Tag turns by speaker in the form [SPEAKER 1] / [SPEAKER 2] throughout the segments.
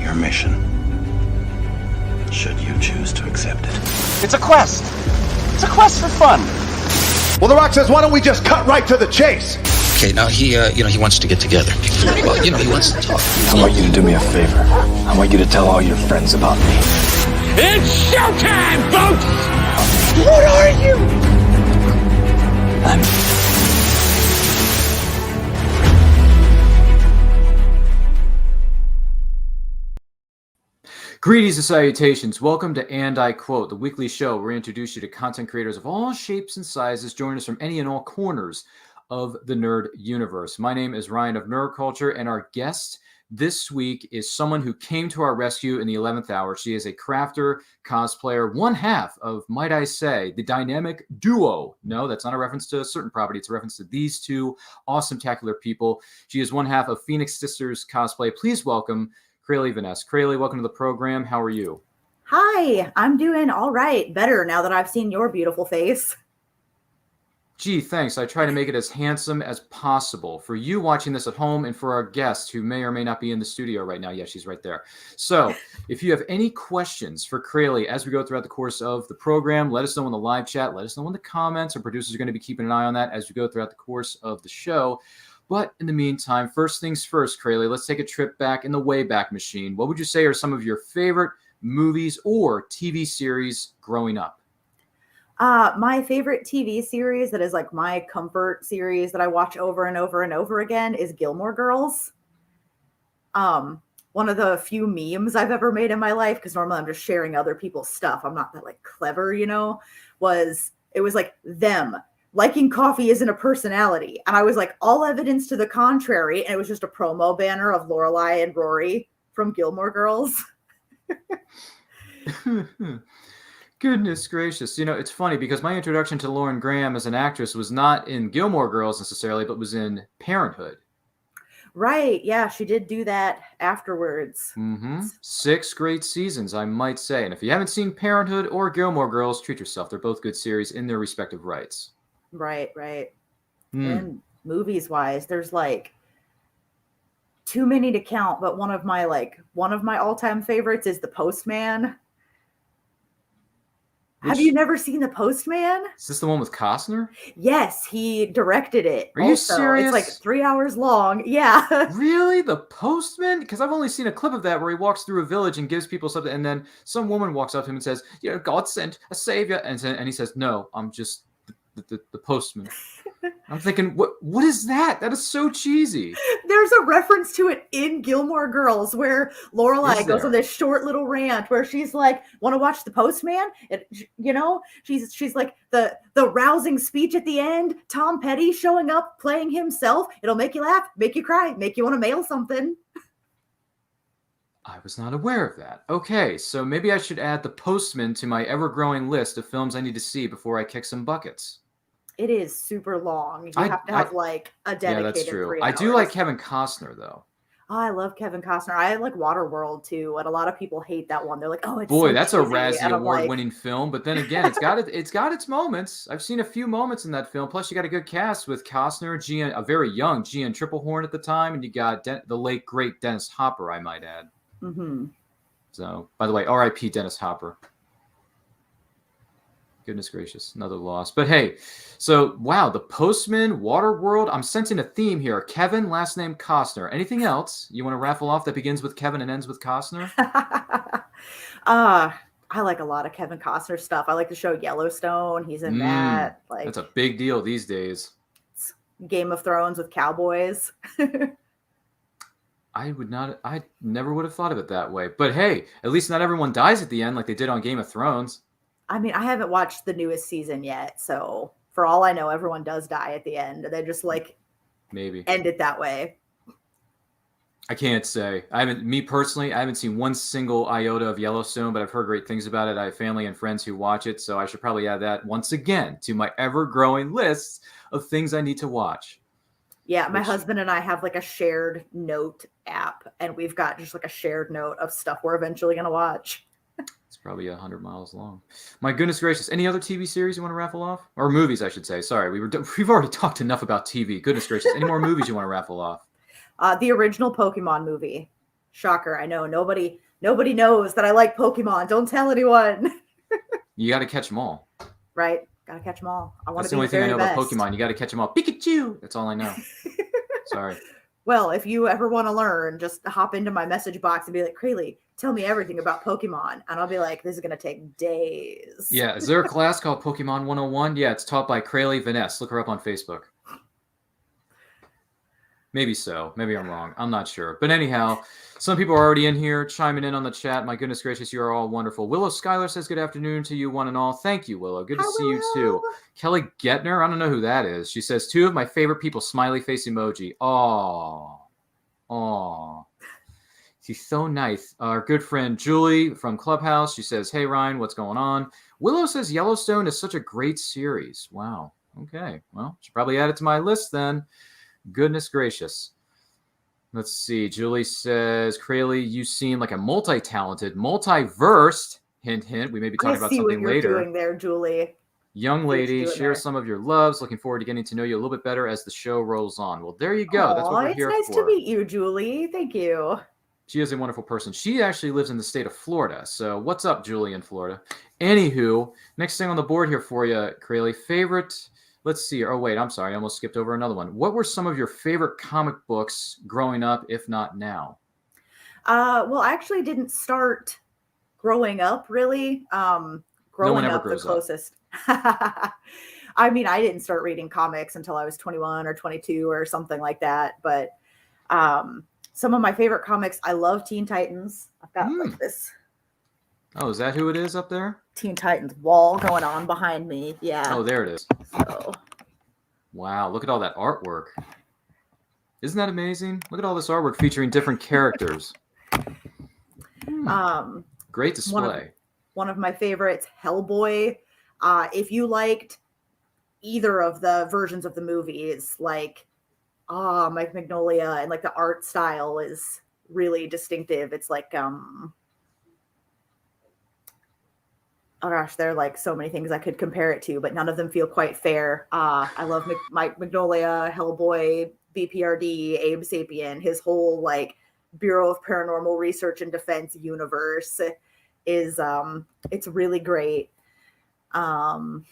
[SPEAKER 1] Your mission, should you choose to accept it.
[SPEAKER 2] It's a quest! It's a quest for fun!
[SPEAKER 3] Well, The Rock says, why don't we just cut right to the chase?
[SPEAKER 1] Okay, now he wants to get together. Well, he wants to talk.
[SPEAKER 4] I want you to do me a favor. I want you to tell all your friends about me.
[SPEAKER 5] It's showtime, folks!
[SPEAKER 3] What are you?
[SPEAKER 6] Greetings and salutations. Welcome to And I Quote, the weekly show where we introduce you to content creators of all shapes and sizes. Join us from any and all corners of the nerd universe. My name is Ryan of Nerd Culture, and our guest this week is someone who came to our rescue in the 11th hour. She is a crafter, cosplayer, one half of, might I say, the dynamic duo. No, that's not a reference to a certain property. It's a reference to these two awesome-tacular people. She is one half of Phoenix Sisters Cosplay. Please welcome Crayle Vanest. Crayle, welcome to the program. How are you?
[SPEAKER 7] Hi, I'm doing all right. Better now that I've seen your beautiful face.
[SPEAKER 6] Gee, thanks. I try to make it as handsome as possible for you watching this at home and for our guest who may or may not be in the studio right now. Yeah, she's right there. So if you have any questions for Crayle as we go throughout the course of the program, let us know in the live chat. Let us know in the comments. Our producers are going to be keeping an eye on that as we go throughout the course of the show. But in the meantime, first things first, Crayle, let's take a trip back in the Wayback Machine. What would you say are some of your favorite movies or TV series growing up?
[SPEAKER 7] My favorite TV series that is like my comfort series that I watch over and over and over again is Gilmore Girls. One of the few memes I've ever made in my life, because normally I'm just sharing other people's stuff. I'm not that like clever, it was like them. Liking coffee isn't a personality. And I was like, all evidence to the contrary. And it was just a promo banner of Lorelai and Rory from Gilmore Girls.
[SPEAKER 6] Goodness gracious. It's funny because my introduction to Lauren Graham as an actress was not in Gilmore Girls necessarily, but was in Parenthood.
[SPEAKER 7] Right. Yeah, she did do that afterwards.
[SPEAKER 6] 6 great seasons, I might say. And if you haven't seen Parenthood or Gilmore Girls, treat yourself. They're both good series in their respective rights.
[SPEAKER 7] Right. And movies-wise, there's like too many to count, but one of my all-time favorites is The Postman. Have you never seen The Postman?
[SPEAKER 6] Is this the one with Costner?
[SPEAKER 7] Yes, he directed it.
[SPEAKER 6] Are you serious?
[SPEAKER 7] It's like 3 hours long. Yeah.
[SPEAKER 6] Really? The Postman? Because I've only seen a clip of that where he walks through a village and gives people something, and then some woman walks up to him and says, God sent a savior. And he says, no, I'm just the postman. I'm thinking, what is that? That is so cheesy.
[SPEAKER 7] There's a reference to it in Gilmore Girls where Lorelai goes on this short little rant where she's like, want to watch The Postman? She's like the rousing speech at the end, Tom Petty showing up, playing himself. It'll make you laugh, make you cry, make you want to mail something.
[SPEAKER 6] I was not aware of that. Okay, so maybe I should add The Postman to my ever-growing list of films I need to see before I kick some buckets.
[SPEAKER 7] It is super long. You have to have like a dedicated 3 hours. Yeah, that's true.
[SPEAKER 6] I do like Kevin Costner, though.
[SPEAKER 7] Oh, I love Kevin Costner. I like Waterworld, too, and a lot of people hate that one. They're like, oh, it's
[SPEAKER 6] that's so a Razzie Award-winning film, but then again, it's got its moments. I've seen a few moments in that film. Plus, you got a good cast with Costner, a very young Gian Triplehorn at the time, and you got the late, great Dennis Hopper, I might add. So, by the way, R.I.P. Dennis Hopper. Goodness gracious, another loss. But hey, so wow, The Postman, Waterworld. I'm sensing a theme here. Kevin, last name Costner. Anything else you want to raffle off that begins with Kevin and ends with Costner?
[SPEAKER 7] I like a lot of Kevin Costner stuff. I like the show Yellowstone. He's in that. Like,
[SPEAKER 6] that's a big deal these days.
[SPEAKER 7] Game of Thrones with cowboys.
[SPEAKER 6] I never would have thought of it that way. But hey, at least not everyone dies at the end like they did on Game of Thrones.
[SPEAKER 7] I mean, I haven't watched the newest season yet, so for all I know, everyone does die at the end. They just
[SPEAKER 6] maybe
[SPEAKER 7] end it that way.
[SPEAKER 6] I can't say. I haven't seen one single iota of Yellowstone, but I've heard great things about it. I have family and friends who watch it, so I should probably add that once again to my ever-growing list of things I need to watch.
[SPEAKER 7] Yeah, my husband and I have like a shared note app, and we've got just like a shared note of stuff we're eventually going to watch.
[SPEAKER 6] It's probably 100 miles long. My goodness gracious. Any other TV series you want to raffle off? Or movies, I should say. Sorry, we've already talked enough about TV. Goodness gracious. Any more movies you want to raffle off?
[SPEAKER 7] The original Pokemon movie. Shocker, I know. Nobody knows that I like Pokemon. Don't tell anyone.
[SPEAKER 6] You got to catch them all.
[SPEAKER 7] Right? Gotta catch them all. I want
[SPEAKER 6] That's
[SPEAKER 7] to
[SPEAKER 6] the
[SPEAKER 7] be
[SPEAKER 6] only thing I know
[SPEAKER 7] best.
[SPEAKER 6] about Pokemon. You got to catch them all. Pikachu! That's all I know. Sorry.
[SPEAKER 7] Well, if you ever want to learn, just hop into my message box and be like, Crayle, tell me everything about Pokemon. And I'll be like, this is going to take days.
[SPEAKER 6] Yeah. Is there a class called Pokemon 101? Yeah, it's taught by Crayle Vanest. Look her up on Facebook. Maybe so. Maybe I'm wrong. I'm not sure. But anyhow, some people are already in here chiming in on the chat. My goodness gracious, you are all wonderful. Willow Schuyler says good afternoon to you one and all. Thank you, Willow. Good to see you too. Kelly Getner, I don't know who that is. She says, 2 of my favorite people, smiley face emoji. Aw. She's so nice. Our good friend Julie from Clubhouse. She says, hey, Ryan, what's going on? Willow says Yellowstone is such a great series. Wow. Okay. Well, should probably add it to my list then. Goodness gracious. Let's see. Julie says, Crayle, you seem like a multi-talented, multi-versed, hint, hint. We may be talking about something later. I see what you're
[SPEAKER 7] doing there, Julie.
[SPEAKER 6] Young lady, share some of your loves. Looking forward to getting to know you a little bit better as the show rolls on. Well, there you go. That's what we're here for.
[SPEAKER 7] It's nice to meet you, Julie. Thank you.
[SPEAKER 6] She is a wonderful person. She actually lives in the state of Florida. So what's up, Julie in Florida? Anywho, next thing on the board here for you, Crayle, favorite... Let's see. Oh, wait. I'm sorry. I almost skipped over another one. What were some of your favorite comic books growing up, if not now?
[SPEAKER 7] Well, I actually didn't start growing up, really. Growing up the closest. I mean, I didn't start reading comics until I was 21 or 22 or something like that. But some of my favorite comics, I love Teen Titans. I've got like this.
[SPEAKER 6] Oh, is that who it is up there?
[SPEAKER 7] Teen Titans wall going on behind me. Yeah.
[SPEAKER 6] Oh, there it is.
[SPEAKER 7] So.
[SPEAKER 6] Wow, look at all that artwork. Isn't that amazing? Look at all this artwork featuring different characters. Great display.
[SPEAKER 7] One of my favorites, Hellboy. If you liked either of the versions of the movies, like Mike Mignola, and like the art style is really distinctive. It's like oh gosh, there are like so many things I could compare it to, but none of them feel quite fair. I love Mike Mignola, Hellboy, BPRD, Abe Sapien. His whole like Bureau of Paranormal Research and Defense universe is it's really great. Oh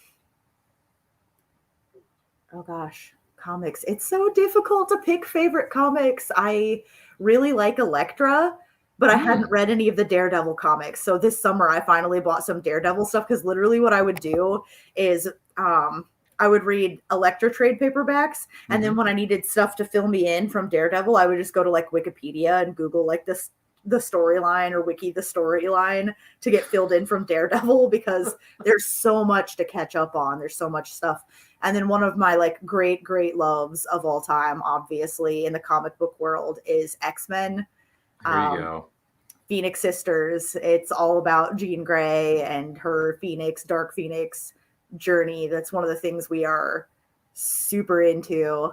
[SPEAKER 7] gosh, comics. It's so difficult to pick favorite comics. I really like Elektra, but I hadn't read any of the Daredevil comics. So this summer I finally bought some Daredevil stuff because literally what I would do is I would read Elektra trade paperbacks. And then when I needed stuff to fill me in from Daredevil, I would just go to like Wikipedia and Google like the storyline or wiki the storyline to get filled in from Daredevil because there's so much to catch up on. There's so much stuff. And then one of my like great loves of all time, obviously in the comic book world, is X-Men.
[SPEAKER 6] There you go.
[SPEAKER 7] Phoenix Sisters. It's all about Jean Grey and her Dark Phoenix journey. That's one of the things we are super into.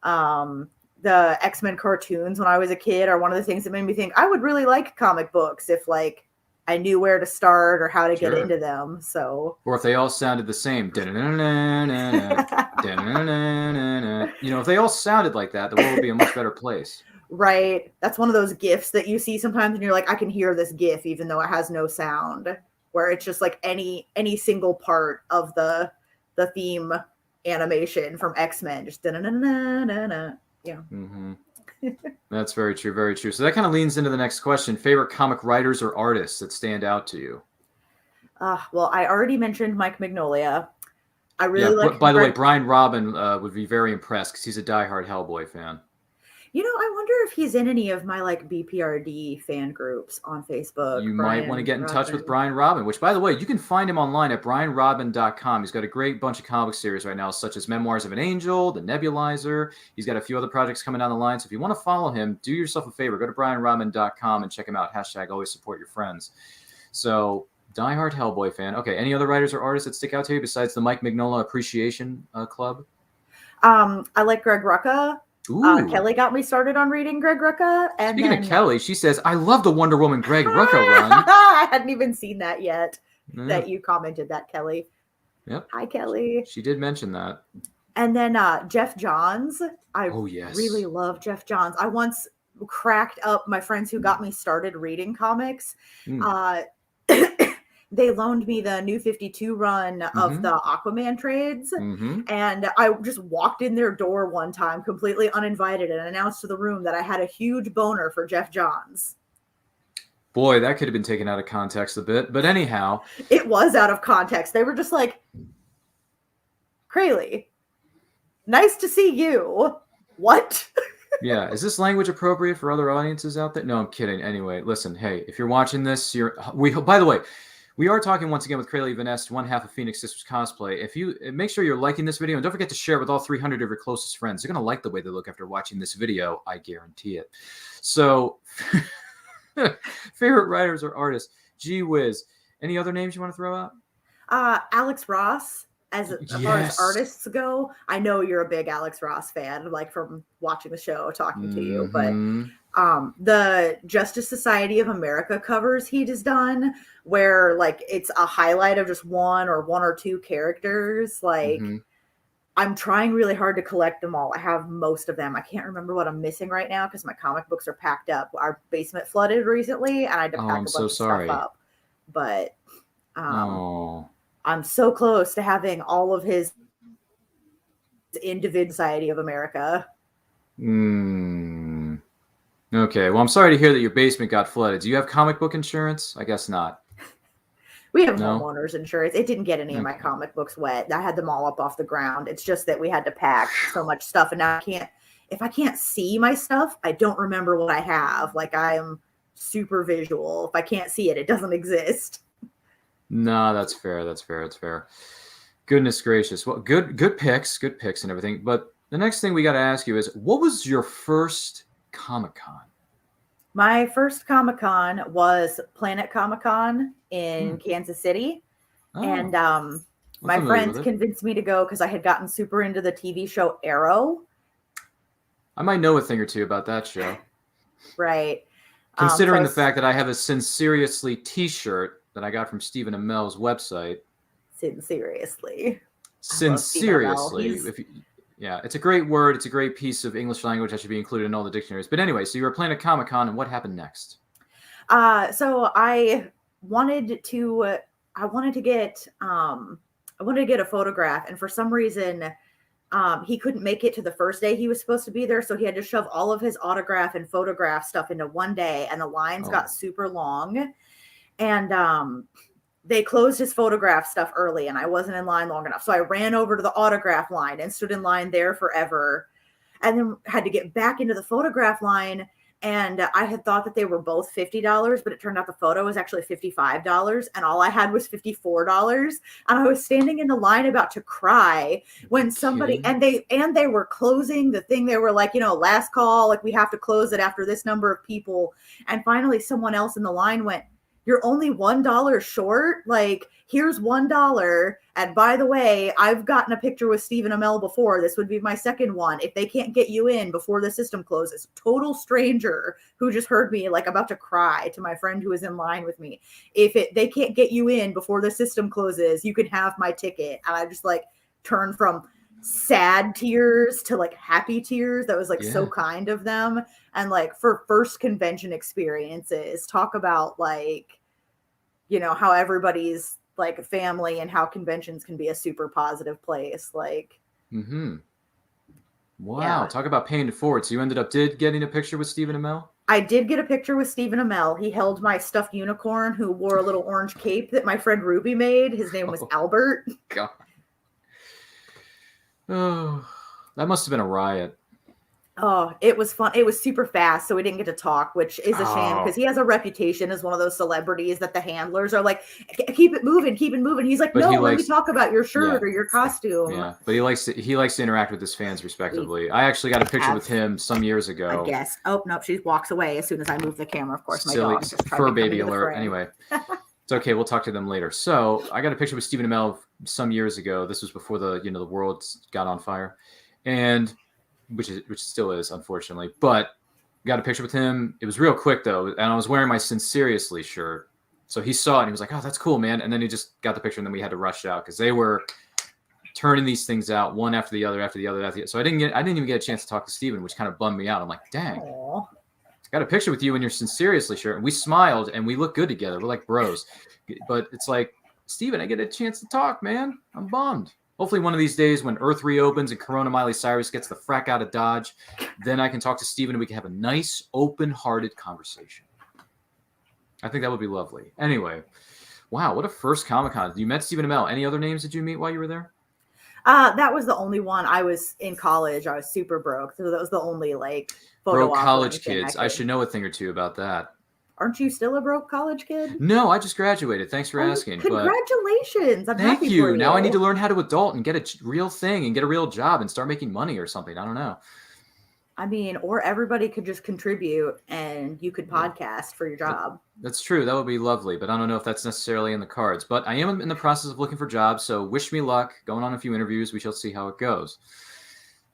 [SPEAKER 7] The X-Men cartoons when I was a kid are one of the things that made me think I would really like comic books if like I knew where to start or how to get into them. So,
[SPEAKER 6] or if they all sounded the same. If they all sounded like that, the world would be a much better place.
[SPEAKER 7] Right. That's one of those GIFs that you see sometimes and you're like, I can hear this GIF even though it has no sound, where it's just like any single part of the theme animation from X-Men. Just da-na-na-na-na-na. Yeah.
[SPEAKER 6] That's very true. Very true. So that kind of leans into the next question. Favorite comic writers or artists that stand out to you?
[SPEAKER 7] Well, I already mentioned Mike Mignola. I really like.
[SPEAKER 6] By the way, Brian Robin would be very impressed because he's a diehard Hellboy fan.
[SPEAKER 7] You know, I wonder if he's in any of my like BPRD fan groups on Facebook.
[SPEAKER 6] You might want to get in touch with Brian Robin, which, by the way, you can find him online at brianrobin.com. He's got a great bunch of comic series right now, such as Memoirs of an Angel, The Nebulizer. He's got a few other projects coming down the line. So if you want to follow him, do yourself a favor. Go to brianrobin.com and check him out. # always support your friends. So, diehard Hellboy fan. Okay, any other writers or artists that stick out to you besides the Mike Mignola Appreciation Club?
[SPEAKER 7] I like Greg Rucka.
[SPEAKER 6] Ooh.
[SPEAKER 7] Kelly got me started on reading Greg Rucka. And
[SPEAKER 6] Speaking of Kelly, she says, I love the Wonder Woman Greg Rucka run.
[SPEAKER 7] I hadn't even seen that yet.
[SPEAKER 6] Yeah.
[SPEAKER 7] That you commented that, Kelly.
[SPEAKER 6] Yep.
[SPEAKER 7] Hi, Kelly.
[SPEAKER 6] She did mention that.
[SPEAKER 7] And then Jeff Johns. I
[SPEAKER 6] yes.
[SPEAKER 7] really love Jeff Johns. I once cracked up my friends who got me started reading comics. They loaned me the New 52 run of the Aquaman trades. And I just walked in their door one time completely uninvited and announced to the room that I had a huge boner for Jeff Johns.
[SPEAKER 6] Boy, that could have been taken out of context a bit. But anyhow.
[SPEAKER 7] It was out of context. They were just like, Crayle, nice to see you. What?
[SPEAKER 6] Yeah. Is this language appropriate for other audiences out there? No, I'm kidding. Anyway, listen, hey, if you're watching this, by the way, we are talking once again with Crayle Vanest, one half of Phoenix Sisters Cosplay. If you make sure you're liking this video and don't forget to share it with all 300 of your closest friends. They're going to like the way they look after watching this video. I guarantee it. So favorite writers or artists. Gee whiz. Any other names you want to throw out?
[SPEAKER 7] Alex Ross. As far as artists go, I know you're a big Alex Ross fan, like from watching the show, talking to you. But the Justice Society of America covers he has done, where like it's a highlight of just one or two characters. Like I'm trying really hard to collect them all. I have most of them. I can't remember what I'm missing right now because my comic books are packed up. Our basement flooded recently, and I had to pack a bunch of stuff up. But I'm so close to having all of his Individ Society of America.
[SPEAKER 6] Okay. Well, I'm sorry to hear that your basement got flooded. Do you have comic book insurance? I guess not.
[SPEAKER 7] We have homeowners insurance. It didn't get any of my comic books wet. I had them all up off the ground. It's just that we had to pack so much stuff. And now if I can't see my stuff, I don't remember what I have. Like I am super visual. If I can't see it, it doesn't exist.
[SPEAKER 6] No, that's fair. That's fair. Goodness gracious. Well, good picks and everything. But the next thing we got to ask you is, what was your first Comic-Con?
[SPEAKER 7] My first Comic-Con was Planet Comic-Con in Kansas City. And my friends convinced me to go because I had gotten super into the TV show Arrow. I
[SPEAKER 6] might know a thing or two about that show.
[SPEAKER 7] Right.
[SPEAKER 6] Considering the fact that I have a Sinceriously t-shirt that I got from Stephen Amell's website. Sinceriously. Yeah, it's a great word. It's a great piece of English language that should be included in all the dictionaries. But anyway, so you were playing at Comic-Con, and what happened next?
[SPEAKER 7] So I wanted to get a photograph, and for some reason, he couldn't make it to the first day he was supposed to be there, so he had to shove all of his autograph and photograph stuff into one day, and the lines got super long. And they closed his photograph stuff early, and I wasn't in line long enough. So I ran over to the autograph line and stood in line there forever, and then had to get back into the photograph line. And I had thought that they were both $50, but it turned out the photo was actually $55, and all I had was $54. And I was standing in the line about to cry when somebody and they were closing the thing. They were like, last call, like we have to close it after this number of people. And finally, someone else in the line went, "You're only $1 short. Like, here's $1. And by the way, I've gotten a picture with Stephen Amell before. This would be my second one. If they can't get you in before the system closes," total stranger who just heard me like about to cry to my friend who was in line with me. They can't get you in before the system closes, you can have my ticket. And I just like turned from sad tears to like happy tears. That was like so kind of them. And like for first convention experiences, talk about like, how everybody's like a family and how conventions can be a super positive place. Like,
[SPEAKER 6] wow. Talk about paying it forward. So you ended up getting a picture with Stephen Amell?
[SPEAKER 7] I did get a picture with Stephen Amell. He held my stuffed unicorn who wore a little orange cape that my friend Ruby made. His name was Albert.
[SPEAKER 6] God. Oh, that must have been a riot.
[SPEAKER 7] Oh, it was fun. It was super fast, so we didn't get to talk, which is a shame because he has a reputation as one of those celebrities that the handlers are like, keep it moving. He's like, no, let me talk about your shirt or your costume.
[SPEAKER 6] Yeah, but he likes to interact with his fans respectively. I actually got a picture with him some years ago.
[SPEAKER 7] I guess. Oh, no, she walks away as soon as I move the camera. Of course, my dog just tried
[SPEAKER 6] fur
[SPEAKER 7] to
[SPEAKER 6] baby alert. Anyway, it's okay. We'll talk to them later. So I got a picture with Stephen Amell some years ago. This was before the world got on fire, and which still is, unfortunately. But got a picture with him. It was real quick though, and I was wearing my Sinceriously shirt. So he saw it and he was like, "Oh, that's cool, man." And then he just got the picture, and then we had to rush out because they were turning these things out one after the other, after the other. So I didn't even get a chance to talk to Steven, which kind of bummed me out. I'm like, dang.
[SPEAKER 7] Aww.
[SPEAKER 6] Got a picture with you in your Sinceriously shirt, and we smiled and we look good together. We're like bros. But it's like, Steven, I get a chance to talk, man. I'm bummed. Hopefully one of these days when Earth reopens and Corona Miley Cyrus gets the frack out of Dodge, then I can talk to Steven and we can have a nice, open-hearted conversation. I think that would be lovely. Anyway, wow, what a first Comic-Con. You met Stephen Amell. Any other names did you meet while you were there?
[SPEAKER 7] That was the only one. I was in college. I was super broke. So that was the only like photo
[SPEAKER 6] broke college kids. I should know a thing or two about that.
[SPEAKER 7] Aren't you still a broke college kid?
[SPEAKER 6] No, I just graduated. Thanks for asking.
[SPEAKER 7] Congratulations. I'm
[SPEAKER 6] thank
[SPEAKER 7] happy
[SPEAKER 6] you.
[SPEAKER 7] for you.
[SPEAKER 6] Now I need to learn how to adult and get a real thing and get a real job and start making money or something. I don't know.
[SPEAKER 7] I mean, or everybody could just contribute and you could podcast for your job.
[SPEAKER 6] That's true. That would be lovely, but I don't know if that's necessarily in the cards. But I am in the process of looking for jobs, so wish me luck. Going on a few interviews. We shall see how it goes.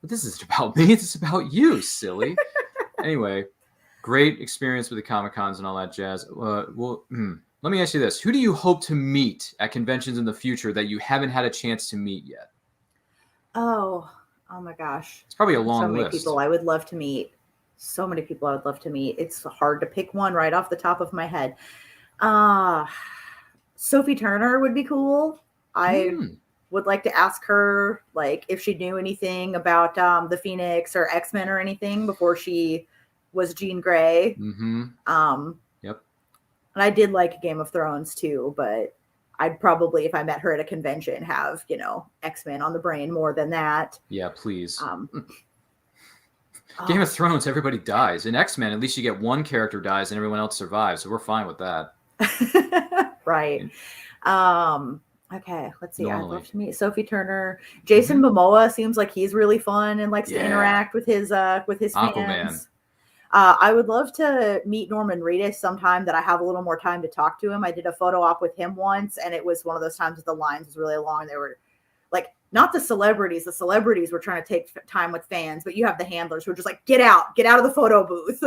[SPEAKER 6] But this isn't about me. It's about you, silly. Anyway, great experience with the Comic-Cons and all that jazz. Let me ask you this. Who do you hope to meet at conventions in the future that you haven't had a chance to meet yet?
[SPEAKER 7] Oh my gosh.
[SPEAKER 6] It's probably a long
[SPEAKER 7] list. So many
[SPEAKER 6] list.
[SPEAKER 7] people I would love to meet. So many people I would love to meet. It's hard to pick one right off the top of my head. Sophie Turner would be cool. I would like to ask her like if she knew anything about the Phoenix or X-Men or anything before she was Jean Grey. Yep. And I did like Game of Thrones too, but I'd probably, if I met her at a convention, have, X-Men on the brain more than that.
[SPEAKER 6] Yeah, please. Game of Thrones, everybody dies. In X-Men, at least you get one character dies and everyone else survives, so we're fine with that.
[SPEAKER 7] Right. Okay, let's see. Normally. I'd love to meet Sophie Turner. Jason Momoa seems like he's really fun and likes to interact with his
[SPEAKER 6] Aquaman.
[SPEAKER 7] fans. I would love to meet Norman Reedus sometime that I have a little more time to talk to him. I did a photo op with him once, and it was one of those times that the lines was really long. They were like, not the celebrities. The celebrities were trying to take time with fans, but you have the handlers who are just like, get out of the photo booth.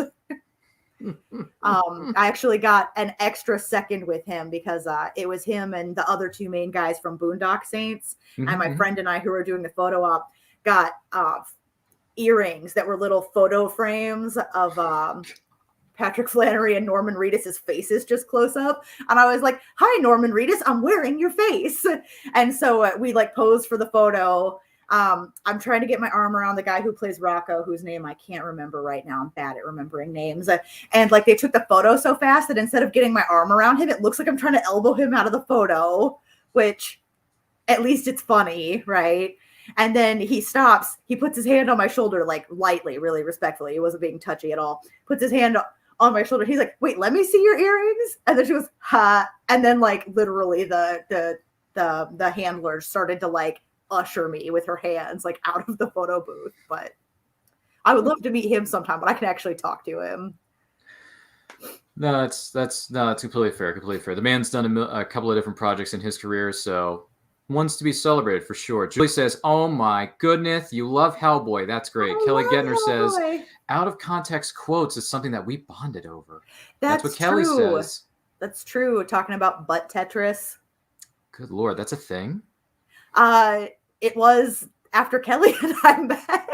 [SPEAKER 7] I actually got an extra second with him because it was him and the other two main guys from Boondock Saints. And my friend and I, who were doing the photo op, got earrings that were little photo frames of Patrick Flannery and Norman Reedus's faces just close up. And I was like, "Hi, Norman Reedus, I'm wearing your face." And so we like posed for the photo. I'm trying to get my arm around the guy who plays Rocco, whose name I can't remember right now. I'm bad at remembering names. And like they took the photo so fast that instead of getting my arm around him, it looks like I'm trying to elbow him out of the photo, which at least it's funny, right? And then he stops. He puts his hand on my shoulder, like lightly, really respectfully. He wasn't being touchy at all. Puts his hand on my shoulder. He's like, "Wait, let me see your earrings." And then she goes, "Ha!" And then like literally the handler started to like usher me with her hands like out of the photo booth. But I would love to meet him sometime, but I can actually talk to him.
[SPEAKER 6] No, that's completely fair. Completely fair. The man's done a couple of different projects in his career, so. Wants to be celebrated for sure. Julie says, "Oh my goodness, you love Hellboy. That's great." Kelly Gettner says, "Out of context quotes is something that we bonded over." That's what Kelly says.
[SPEAKER 7] That's true. Talking about butt Tetris.
[SPEAKER 6] Good Lord, that's a thing?
[SPEAKER 7] It was after Kelly and I met.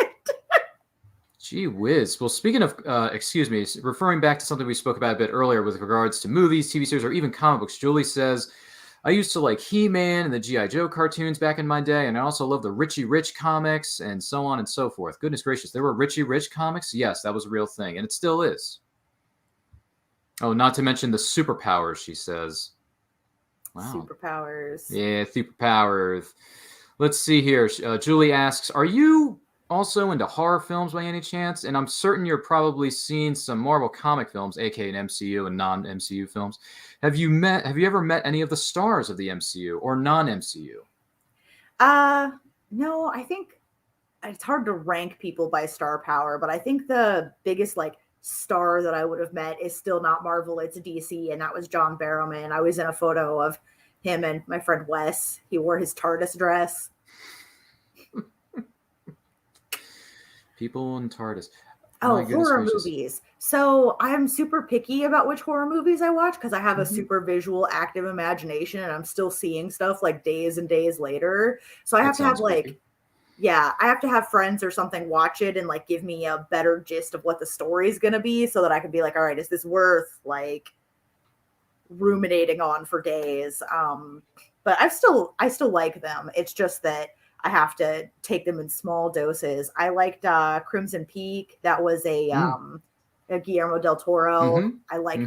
[SPEAKER 6] Gee whiz. Well, speaking of, referring back to something we spoke about a bit earlier with regards to movies, TV series, or even comic books, Julie says, "I used to like He-Man and the G.I. Joe cartoons back in my day, and I also love the Richie Rich comics and so on and so forth." Goodness gracious, there were Richie Rich comics? Yes, that was a real thing, and it still is. Oh, not to mention the superpowers, she says. Wow.
[SPEAKER 7] Superpowers.
[SPEAKER 6] Yeah, superpowers. Let's see here. Julie asks, "Are you also into horror films by any chance?" And I'm certain you're probably seen some Marvel comic films, aka MCU and non-MCU films. Have you ever met any of the stars of the MCU or non-MCU?
[SPEAKER 7] No, I think it's hard to rank people by star power, but I think the biggest like star that I would have met is still not Marvel, it's DC, and that was John Barrowman. I was in a photo of him and my friend Wes. He wore his TARDIS dress.
[SPEAKER 6] People in TARDIS.
[SPEAKER 7] Oh,
[SPEAKER 6] My goodness
[SPEAKER 7] horror
[SPEAKER 6] gracious.
[SPEAKER 7] movies. So I'm super picky about which horror movies I watch because I have a super visual, active imagination, and I'm still seeing stuff like days and days later. So I
[SPEAKER 6] That
[SPEAKER 7] have to have
[SPEAKER 6] sounds creepy.
[SPEAKER 7] like, yeah, I have to have friends or something watch it and like give me a better gist of what the story is gonna be, so that I can be like, all right, is this worth like ruminating on for days? But I still like them. It's just that I have to take them in small doses. I liked Crimson Peak. That was a Guillermo del Toro. I like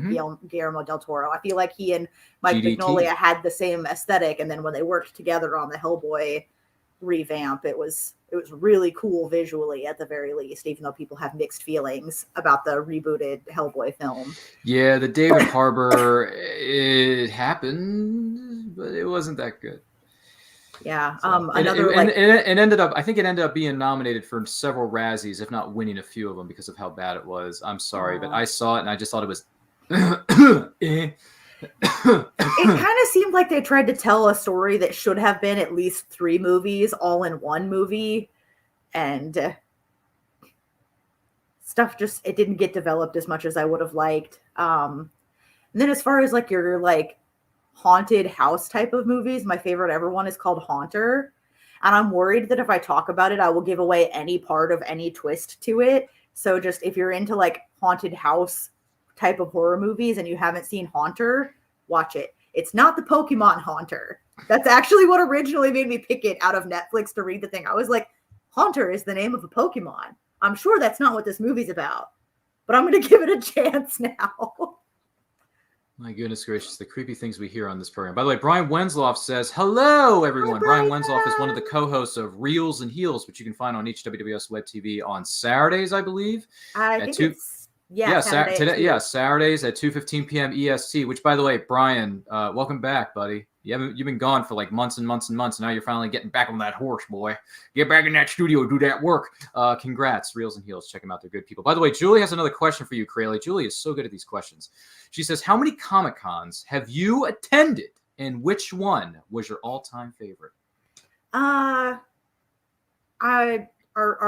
[SPEAKER 7] Guillermo del Toro. I feel like he and Mike
[SPEAKER 6] GDT.
[SPEAKER 7] Mignola had the same aesthetic, and then when they worked together on the Hellboy revamp, it was really cool visually at the very least, even though people have mixed feelings about the rebooted Hellboy film.
[SPEAKER 6] Yeah, the David Harbour, it happened, but it wasn't that good.
[SPEAKER 7] Yeah.
[SPEAKER 6] So,
[SPEAKER 7] Another
[SPEAKER 6] it ended up, I think it ended up being nominated for several Razzies, if not winning a few of them because of how bad it was. I'm sorry, but I saw it and I just thought it was
[SPEAKER 7] it kind of seemed like they tried to tell a story that should have been at least 3 movies all in one movie, and stuff just, it didn't get developed as much as I would have liked. And then as far as like your like haunted house type of movies, my favorite ever one is called Haunter, and I'm worried that if I talk about it I will give away any part of any twist to it. So just if you're into like haunted house type of horror movies and you haven't seen Haunter, watch it. It's not the Pokemon Haunter. That's actually what originally made me pick it out of Netflix to read the thing. I was like, Haunter is the name of a Pokemon. I'm sure that's not what this movie's about, but I'm going to give it a chance now.
[SPEAKER 6] My goodness gracious, the creepy things we hear on this program. By the way, Brian Wenzolf says, hello, everyone.
[SPEAKER 7] Hi,
[SPEAKER 6] Brian Wenzolf is one of the co-hosts of Reels and Heels, which you can find on each WWS Web TV on Saturdays, I believe.
[SPEAKER 7] I think it's,
[SPEAKER 6] Saturdays at 2:15 p.m. EST, which, by the way, Brian, welcome back, buddy. You've been gone for like months and months and months, and now you're finally getting back on that horse, boy. Get back in that studio, do that work. Congrats, Reels and Heels. Check them out. They're good people. By the way, Julie has another question for you, Crayle. Julie is so good at these questions. She says, how many Comic-Cons have you attended, and which one was your all-time favorite?
[SPEAKER 7] Are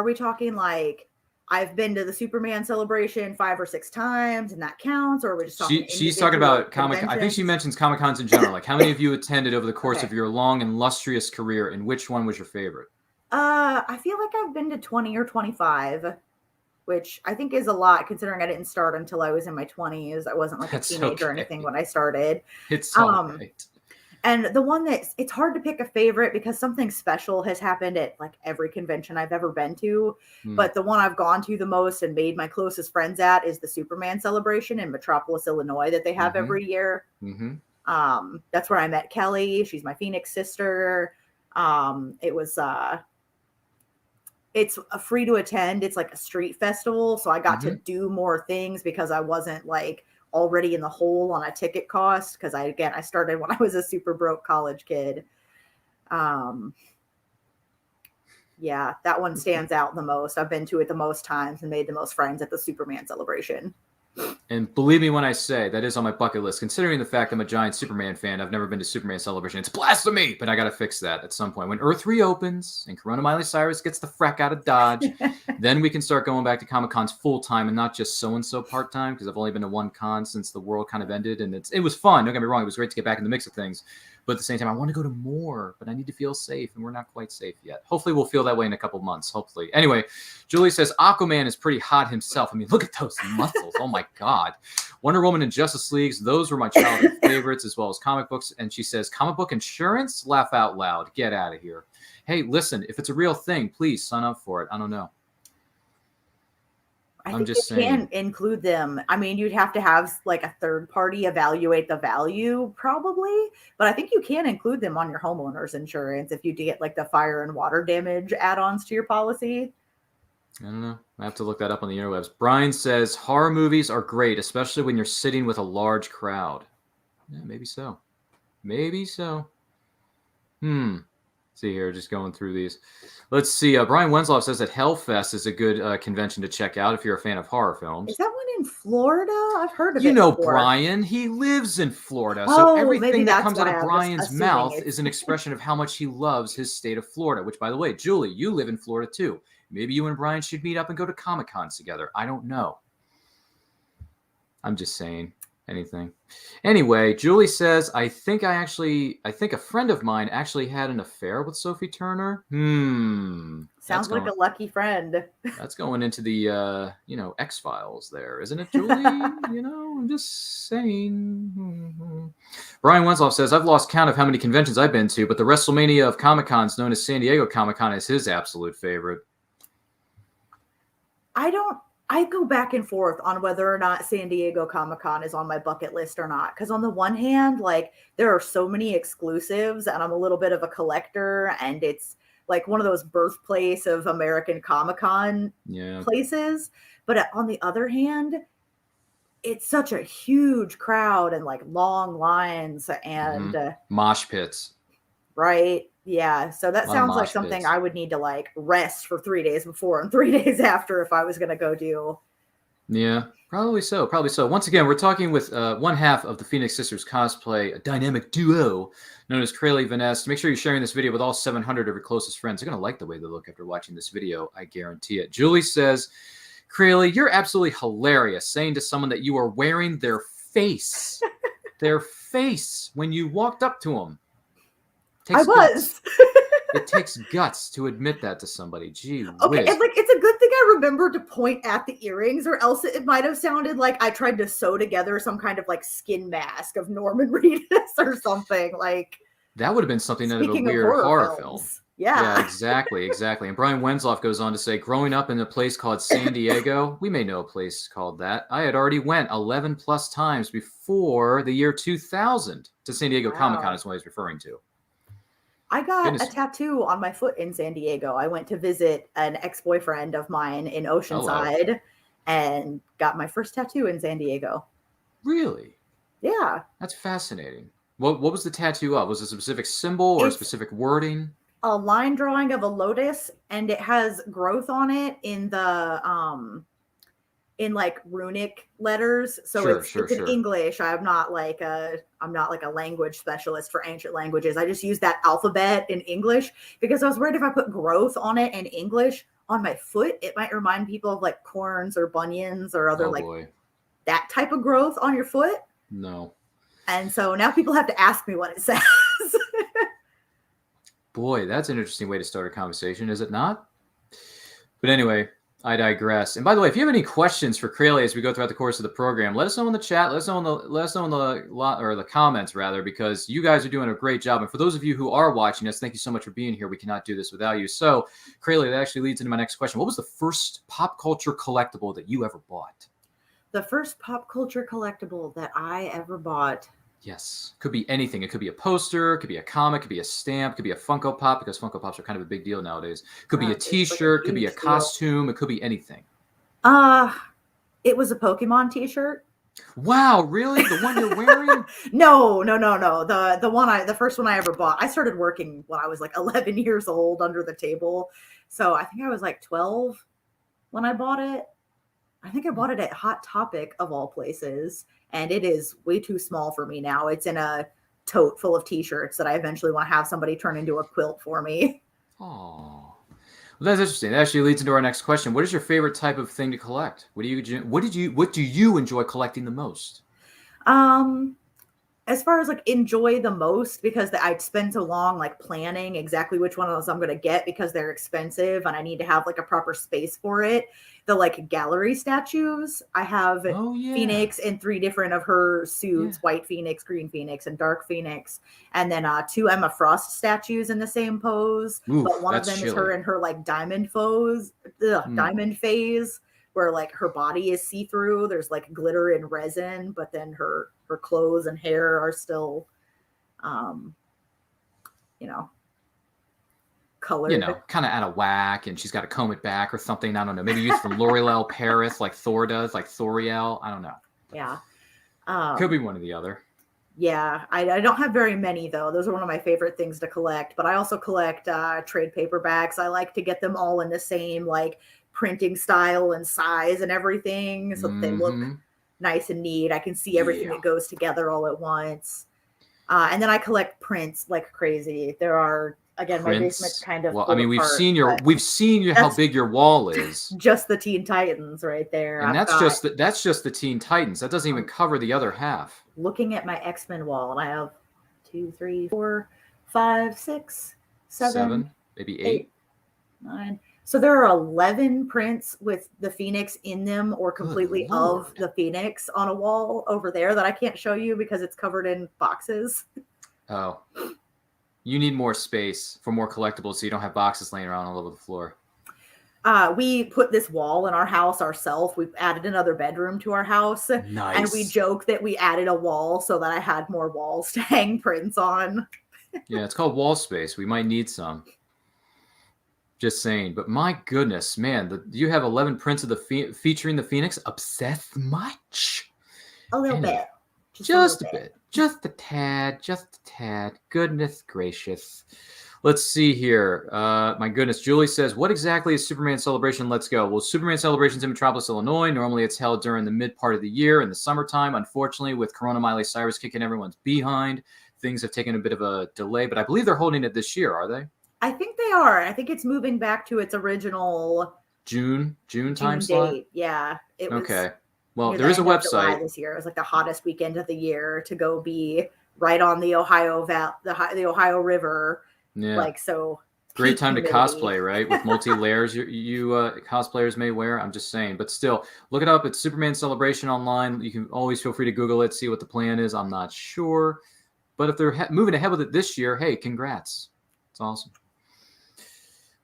[SPEAKER 7] we talking like I've been to the Superman celebration 5 or 6 times, and that counts, or are we just talking?
[SPEAKER 6] She's talking about Comic. I think she mentions Comic-Cons in general. Like, how many of you attended over the course of your long and illustrious career, and which one was your favorite?
[SPEAKER 7] I feel like I've been to 20 or 25, which I think is a lot considering I didn't start until I was in my 20s. I wasn't like a teenager or anything when I started.
[SPEAKER 6] It's all right.
[SPEAKER 7] And the one it's hard to pick a favorite because something special has happened at like every convention I've ever been to. But the one I've gone to the most and made my closest friends at is the Superman celebration in Metropolis, Illinois, that they have every year. That's where I met Kelly. She's my Phoenix sister. It's free to attend. It's like a street festival. So I got to do more things because I wasn't like already in the hole on a ticket cost. Cause I started when I was a super broke college kid. Yeah, that one stands out the most. I've been to it the most times and made the most friends at the Superman celebration.
[SPEAKER 6] And believe me when I say that is on my bucket list. Considering the fact I'm a giant Superman fan, I've never been to Superman Celebration. It's blasphemy, but I got to fix that at some point. When Earth reopens and Corona Miley Cyrus gets the frack out of Dodge, then we can start going back to Comic-Cons full-time and not just so-and-so part-time, because I've only been to one con since the world kind of ended, and it was fun. Don't get me wrong. It was great to get back in the mix of things. But at the same time, I want to go to more, but I need to feel safe, and we're not quite safe yet. Hopefully, we'll feel that way in a couple months, hopefully. Anyway, Julie says, Aquaman is pretty hot himself. I mean, look at those muscles. Oh, my God. Wonder Woman and Justice Leagues, those were my childhood favorites, as well as comic books. And she says, comic book insurance? Laugh out loud. Get out of here. Hey, listen, if it's a real thing, please sign up for it. I don't know.
[SPEAKER 7] I'm just saying. Can include them. I mean, you'd have to have like a third party evaluate the value probably, but I think you can include them on your homeowner's insurance if you get like the fire and water damage add-ons to your policy.
[SPEAKER 6] I don't know. I have to look that up on the interwebs. Brian says horror movies are great, especially when you're sitting with a large crowd. Yeah, maybe so. Maybe so. See here, just going through these. Let's see. Brian Wenzolf says that Hellfest is a good convention to check out if you're a fan of horror films.
[SPEAKER 7] Is that one in Florida? I've heard of it.
[SPEAKER 6] You know
[SPEAKER 7] before.
[SPEAKER 6] Brian. He lives in Florida. So everything that comes out of
[SPEAKER 7] I
[SPEAKER 6] Brian's mouth is an expression of how much he loves his state of Florida, which, by the way, Julie, you live in Florida too. Maybe you and Brian should meet up and go to Comic-Cons together. I don't know. I'm just saying anything. Anyway, Julie says, I think a friend of mine actually had an affair with Sophie Turner.
[SPEAKER 7] Sounds like a lucky friend.
[SPEAKER 6] That's going into the, X-Files there, isn't it, Julie? I'm just saying. Brian Wenzolf says, I've lost count of how many conventions I've been to, but the WrestleMania of Comic-Cons, known as San Diego Comic-Con, is his absolute favorite.
[SPEAKER 7] I go back and forth on whether or not San Diego Comic-Con is on my bucket list or not. Because on the one hand, like, there are so many exclusives, and I'm a little bit of a collector, and it's like one of those birthplace of American Comic-Con places. But on the other hand, it's such a huge crowd and like long lines and
[SPEAKER 6] mosh pits.
[SPEAKER 7] Right. Yeah. So that sounds like something I would need to like rest for 3 days before and 3 days after if I was going to go do.
[SPEAKER 6] Yeah, probably so. Once again, we're talking with one half of the Phoenix Sisters Cosplay, a dynamic duo known as Crayle Vanest. Make sure you're sharing this video with all 700 of your closest friends. They're going to like the way they look after watching this video. I guarantee it. Julie says, Crayle, you're absolutely hilarious saying to someone that you are wearing their face. Their face when you walked up to them.
[SPEAKER 7] I was.
[SPEAKER 6] It takes guts to admit that to somebody. Gee whiz.
[SPEAKER 7] Okay, and like it's a good thing I remember to point at the earrings, or else it might have sounded like I tried to sew together some kind of like skin mask of Norman Reedus or something. Like
[SPEAKER 6] that would have been something out of a weird horror film. Yeah, exactly. And Brian Wenzolf goes on to say, growing up in a place called San Diego, we may know a place called that. I had already went 11 plus times before the year 2000 to San Diego Comic-Con is what he's referring to.
[SPEAKER 7] I got a tattoo on my foot in San Diego. I went to visit an ex-boyfriend of mine in Oceanside and got my first tattoo in San Diego.
[SPEAKER 6] Really?
[SPEAKER 7] Yeah.
[SPEAKER 6] That's fascinating. What was the tattoo of? Was it a specific symbol or a specific wording?
[SPEAKER 7] A line drawing of a lotus, and it has growth on it in the in like runic letters. So it's in English. I'm not like a language specialist for ancient languages. I just use that alphabet in English because I was worried if I put growth on it in English on my foot, it might remind people of like corns or bunions or other that type of growth on your foot.
[SPEAKER 6] No.
[SPEAKER 7] And so now people have to ask me what it says.
[SPEAKER 6] Boy, that's an interesting way to start a conversation, is it not? But anyway, I digress. And by the way, if you have any questions for Crayle as we go throughout the course of the program, let us know in the chat. Let us know in the comments rather, because you guys are doing a great job. And for those of you who are watching us, thank you so much for being here. We cannot do this without you. So, Crayle, that actually leads into my next question. What was the first pop culture collectible that you ever bought?
[SPEAKER 7] The first pop culture collectible that I ever bought.
[SPEAKER 6] Yes. Could be anything. It could be a poster, could be a comic, could be a stamp, could be a Funko Pop, because Funko Pops are kind of a big deal nowadays. Could be a t-shirt, could be a costume, it could be anything.
[SPEAKER 7] It was a Pokemon t-shirt.
[SPEAKER 6] Wow, really? The one you're wearing?
[SPEAKER 7] No. The first one I ever bought. I started working when I was like 11 years old under the table. So I think I was like 12 when I bought it. I think I bought it at Hot Topic of all places. And it is way too small for me now. It's in a tote full of t-shirts that I eventually want to have somebody turn into a quilt for me.
[SPEAKER 6] Oh, well, that's interesting. That actually leads into our next question. What is your favorite type of thing to collect? What do you enjoy collecting the most?
[SPEAKER 7] As far as like enjoy the most, because I'd spend so long like planning exactly which one of those I'm going to get because they're expensive and I need to have like a proper space for it. The like gallery statues, I have Phoenix in 3 different of her suits, White Phoenix, Green Phoenix, and Dark Phoenix. And then 2 Emma Frost statues in the same pose.
[SPEAKER 6] Oof,
[SPEAKER 7] but one of them is her in her like diamond phase, where like her body is see-through. There's like glitter and resin, but then her clothes and hair are still, colored.
[SPEAKER 6] Kind of out of whack, and she's got to comb it back or something. I don't know. Maybe used from L'Oreal Paris, like Thor does, like Thoriel. I don't know.
[SPEAKER 7] Yeah.
[SPEAKER 6] Could be one or the other.
[SPEAKER 7] Yeah. I don't have very many, though. Those are one of my favorite things to collect. But I also collect trade paperbacks. I like to get them all in the same, like, printing style and size and everything, so that they look nice and neat. I can see everything that goes together all at once. And then I collect prints like crazy. There are Again, my basement's kind of
[SPEAKER 6] well, I mean, we've
[SPEAKER 7] apart,
[SPEAKER 6] seen your,
[SPEAKER 7] but
[SPEAKER 6] we've seen how
[SPEAKER 7] that's-
[SPEAKER 6] big your wall is,
[SPEAKER 7] just the Teen Titans right there.
[SPEAKER 6] and that's just the Teen Titans. That doesn't even cover the other half.
[SPEAKER 7] Looking at my X-Men wall, and I have 2, 3, 4, 5, 6, 7,
[SPEAKER 6] maybe 8,
[SPEAKER 7] 9. So there are 11 prints with the Phoenix in them, or completely of the Phoenix on a wall over there that I can't show you because it's covered in boxes.
[SPEAKER 6] Oh, you need more space for more collectibles, so you don't have boxes laying around all over the floor.
[SPEAKER 7] We put this wall in our house ourselves. We've added another bedroom to our house.
[SPEAKER 6] Nice.
[SPEAKER 7] And we joke that we added a wall so that I had more walls to hang prints on.
[SPEAKER 6] Yeah, it's called wall space. We might need some. Just saying. But my goodness, man, you have 11 prints of the featuring the Phoenix. Obsessed much?
[SPEAKER 7] A little bit.
[SPEAKER 6] Just a bit. Just a tad. Goodness gracious. Let's see here. My goodness. Julie says, what exactly is Superman Celebration? Let's go. Well, Superman Celebration's in Metropolis, Illinois. Normally it's held during the mid part of the year in the summertime. Unfortunately, with Corona Miley Cyrus kicking everyone's behind, things have taken a bit of a delay, but I believe they're holding it this year, are they?
[SPEAKER 7] I think they are. I think it's moving back to its original
[SPEAKER 6] June time slot?
[SPEAKER 7] date. Yeah. It was
[SPEAKER 6] okay. Well,
[SPEAKER 7] near
[SPEAKER 6] there
[SPEAKER 7] the
[SPEAKER 6] is a
[SPEAKER 7] end of July
[SPEAKER 6] website
[SPEAKER 7] this year. It was like the hottest weekend of the year to go be right on the Ohio the Ohio River.
[SPEAKER 6] Yeah.
[SPEAKER 7] Like, so
[SPEAKER 6] great time to
[SPEAKER 7] humidity.
[SPEAKER 6] cosplay, right? With multi-layers you cosplayers may wear. I'm just saying. But still, look it up. It's Superman Celebration online. You can always feel free to Google it, see what the plan is. I'm not sure. But if they're moving ahead with it this year, hey, congrats. It's awesome.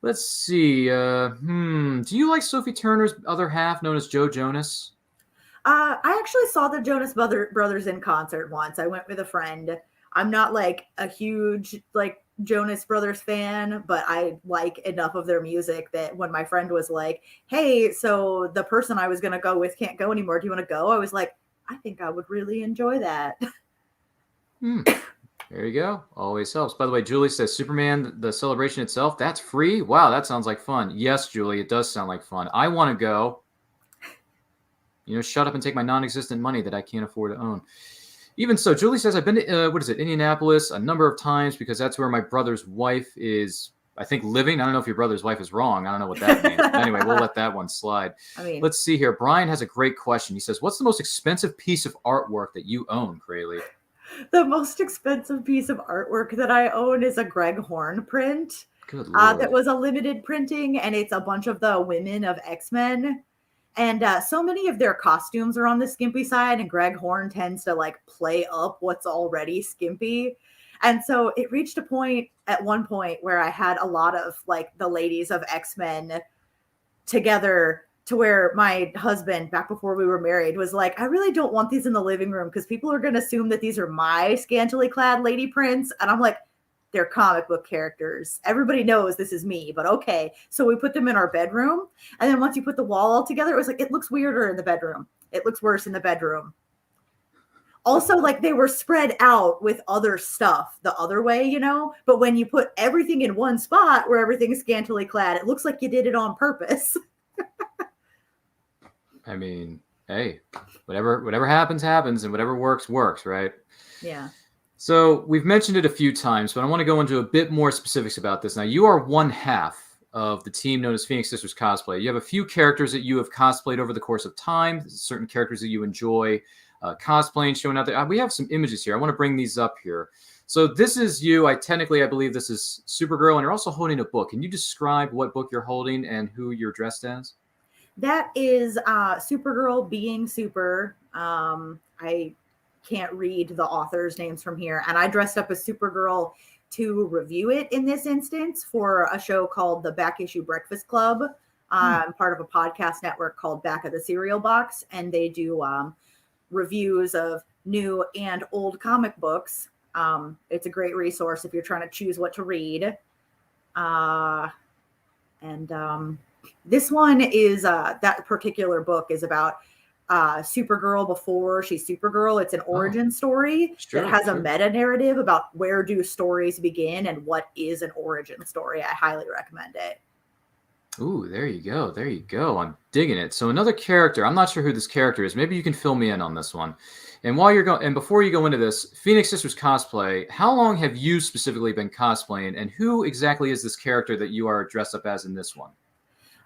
[SPEAKER 6] Let's see. Do you like Sophie Turner's other half, known as Joe Jonas?
[SPEAKER 7] I actually saw the Jonas Brothers in concert once. I went with a friend. I'm not like a huge Jonas Brothers fan, but I like enough of their music that when my friend was like, hey, so the person I was going to go with can't go anymore. Do you want to go? I was like, I think I would really enjoy that.
[SPEAKER 6] There you go. Always helps. By the way, Julie says Superman, the celebration itself, that's free? Wow, that sounds like fun. Yes, Julie, it does sound like fun. I want to go. Shut up and take my non-existent money that I can't afford to own. Even so, Julie says, I've been to, Indianapolis a number of times because that's where my brother's wife is, I think, living. I don't know if your brother's wife is wrong. I don't know what that means. But anyway, we'll let that one slide. Let's see here. Brian has a great question. He says, what's the most expensive piece of artwork that you own, Crayle?
[SPEAKER 7] The most expensive piece of artwork that I own is a Greg Horn print.
[SPEAKER 6] Good Lord.
[SPEAKER 7] That was a limited printing, and it's a bunch of the women of X-Men. And so many of their costumes are on the skimpy side, and Greg Horn tends to play up what's already skimpy. And so it reached a point at one point where I had a lot of the ladies of X-Men together, to where my husband, back before we were married, was like, I really don't want these in the living room because people are going to assume that these are my scantily clad lady prints. And I'm like, they're comic book characters. Everybody knows this is me, but okay. So we put them in our bedroom. And then once you put the wall all together, it was like, it looks weirder in the bedroom. It looks worse in the bedroom. Also, they were spread out with other stuff the other way, But when you put everything in one spot where everything's scantily clad, it looks like you did it on purpose.
[SPEAKER 6] I mean, hey, whatever happens, and whatever works, right?
[SPEAKER 7] Yeah.
[SPEAKER 6] So we've mentioned it a few times, but I want to go into a bit more specifics about this. Now, you are one half of the team known as Phoenix Sisters Cosplay. You have a few characters that you have cosplayed over the course of time, certain characters that you enjoy cosplaying, showing out there. We have some images here. I want to bring these up here. So this is you. I believe this is Supergirl, and you're also holding a book. Can you describe what book you're holding and who you're dressed as?
[SPEAKER 7] That is Supergirl being super. I can't read the authors' names from here. And I dressed up as Supergirl to review it in this instance for a show called the Back Issue Breakfast Club. I'm part of a podcast network called Back of the Cereal Box. And they do reviews of new and old comic books. It's a great resource if you're trying to choose what to read. This one is that particular book is about Supergirl before she's Supergirl. It's an origin story that has a meta narrative about where do stories begin and what is an origin story. I highly recommend it.
[SPEAKER 6] Ooh, there you go. There you go. I'm digging it. So another character. I'm not sure who this character is. Maybe you can fill me in on this one. And while you're going, and before you go into this, Phoenix Sisters Cosplay, how long have you specifically been cosplaying, and who exactly is this character that you are dressed up as in this one?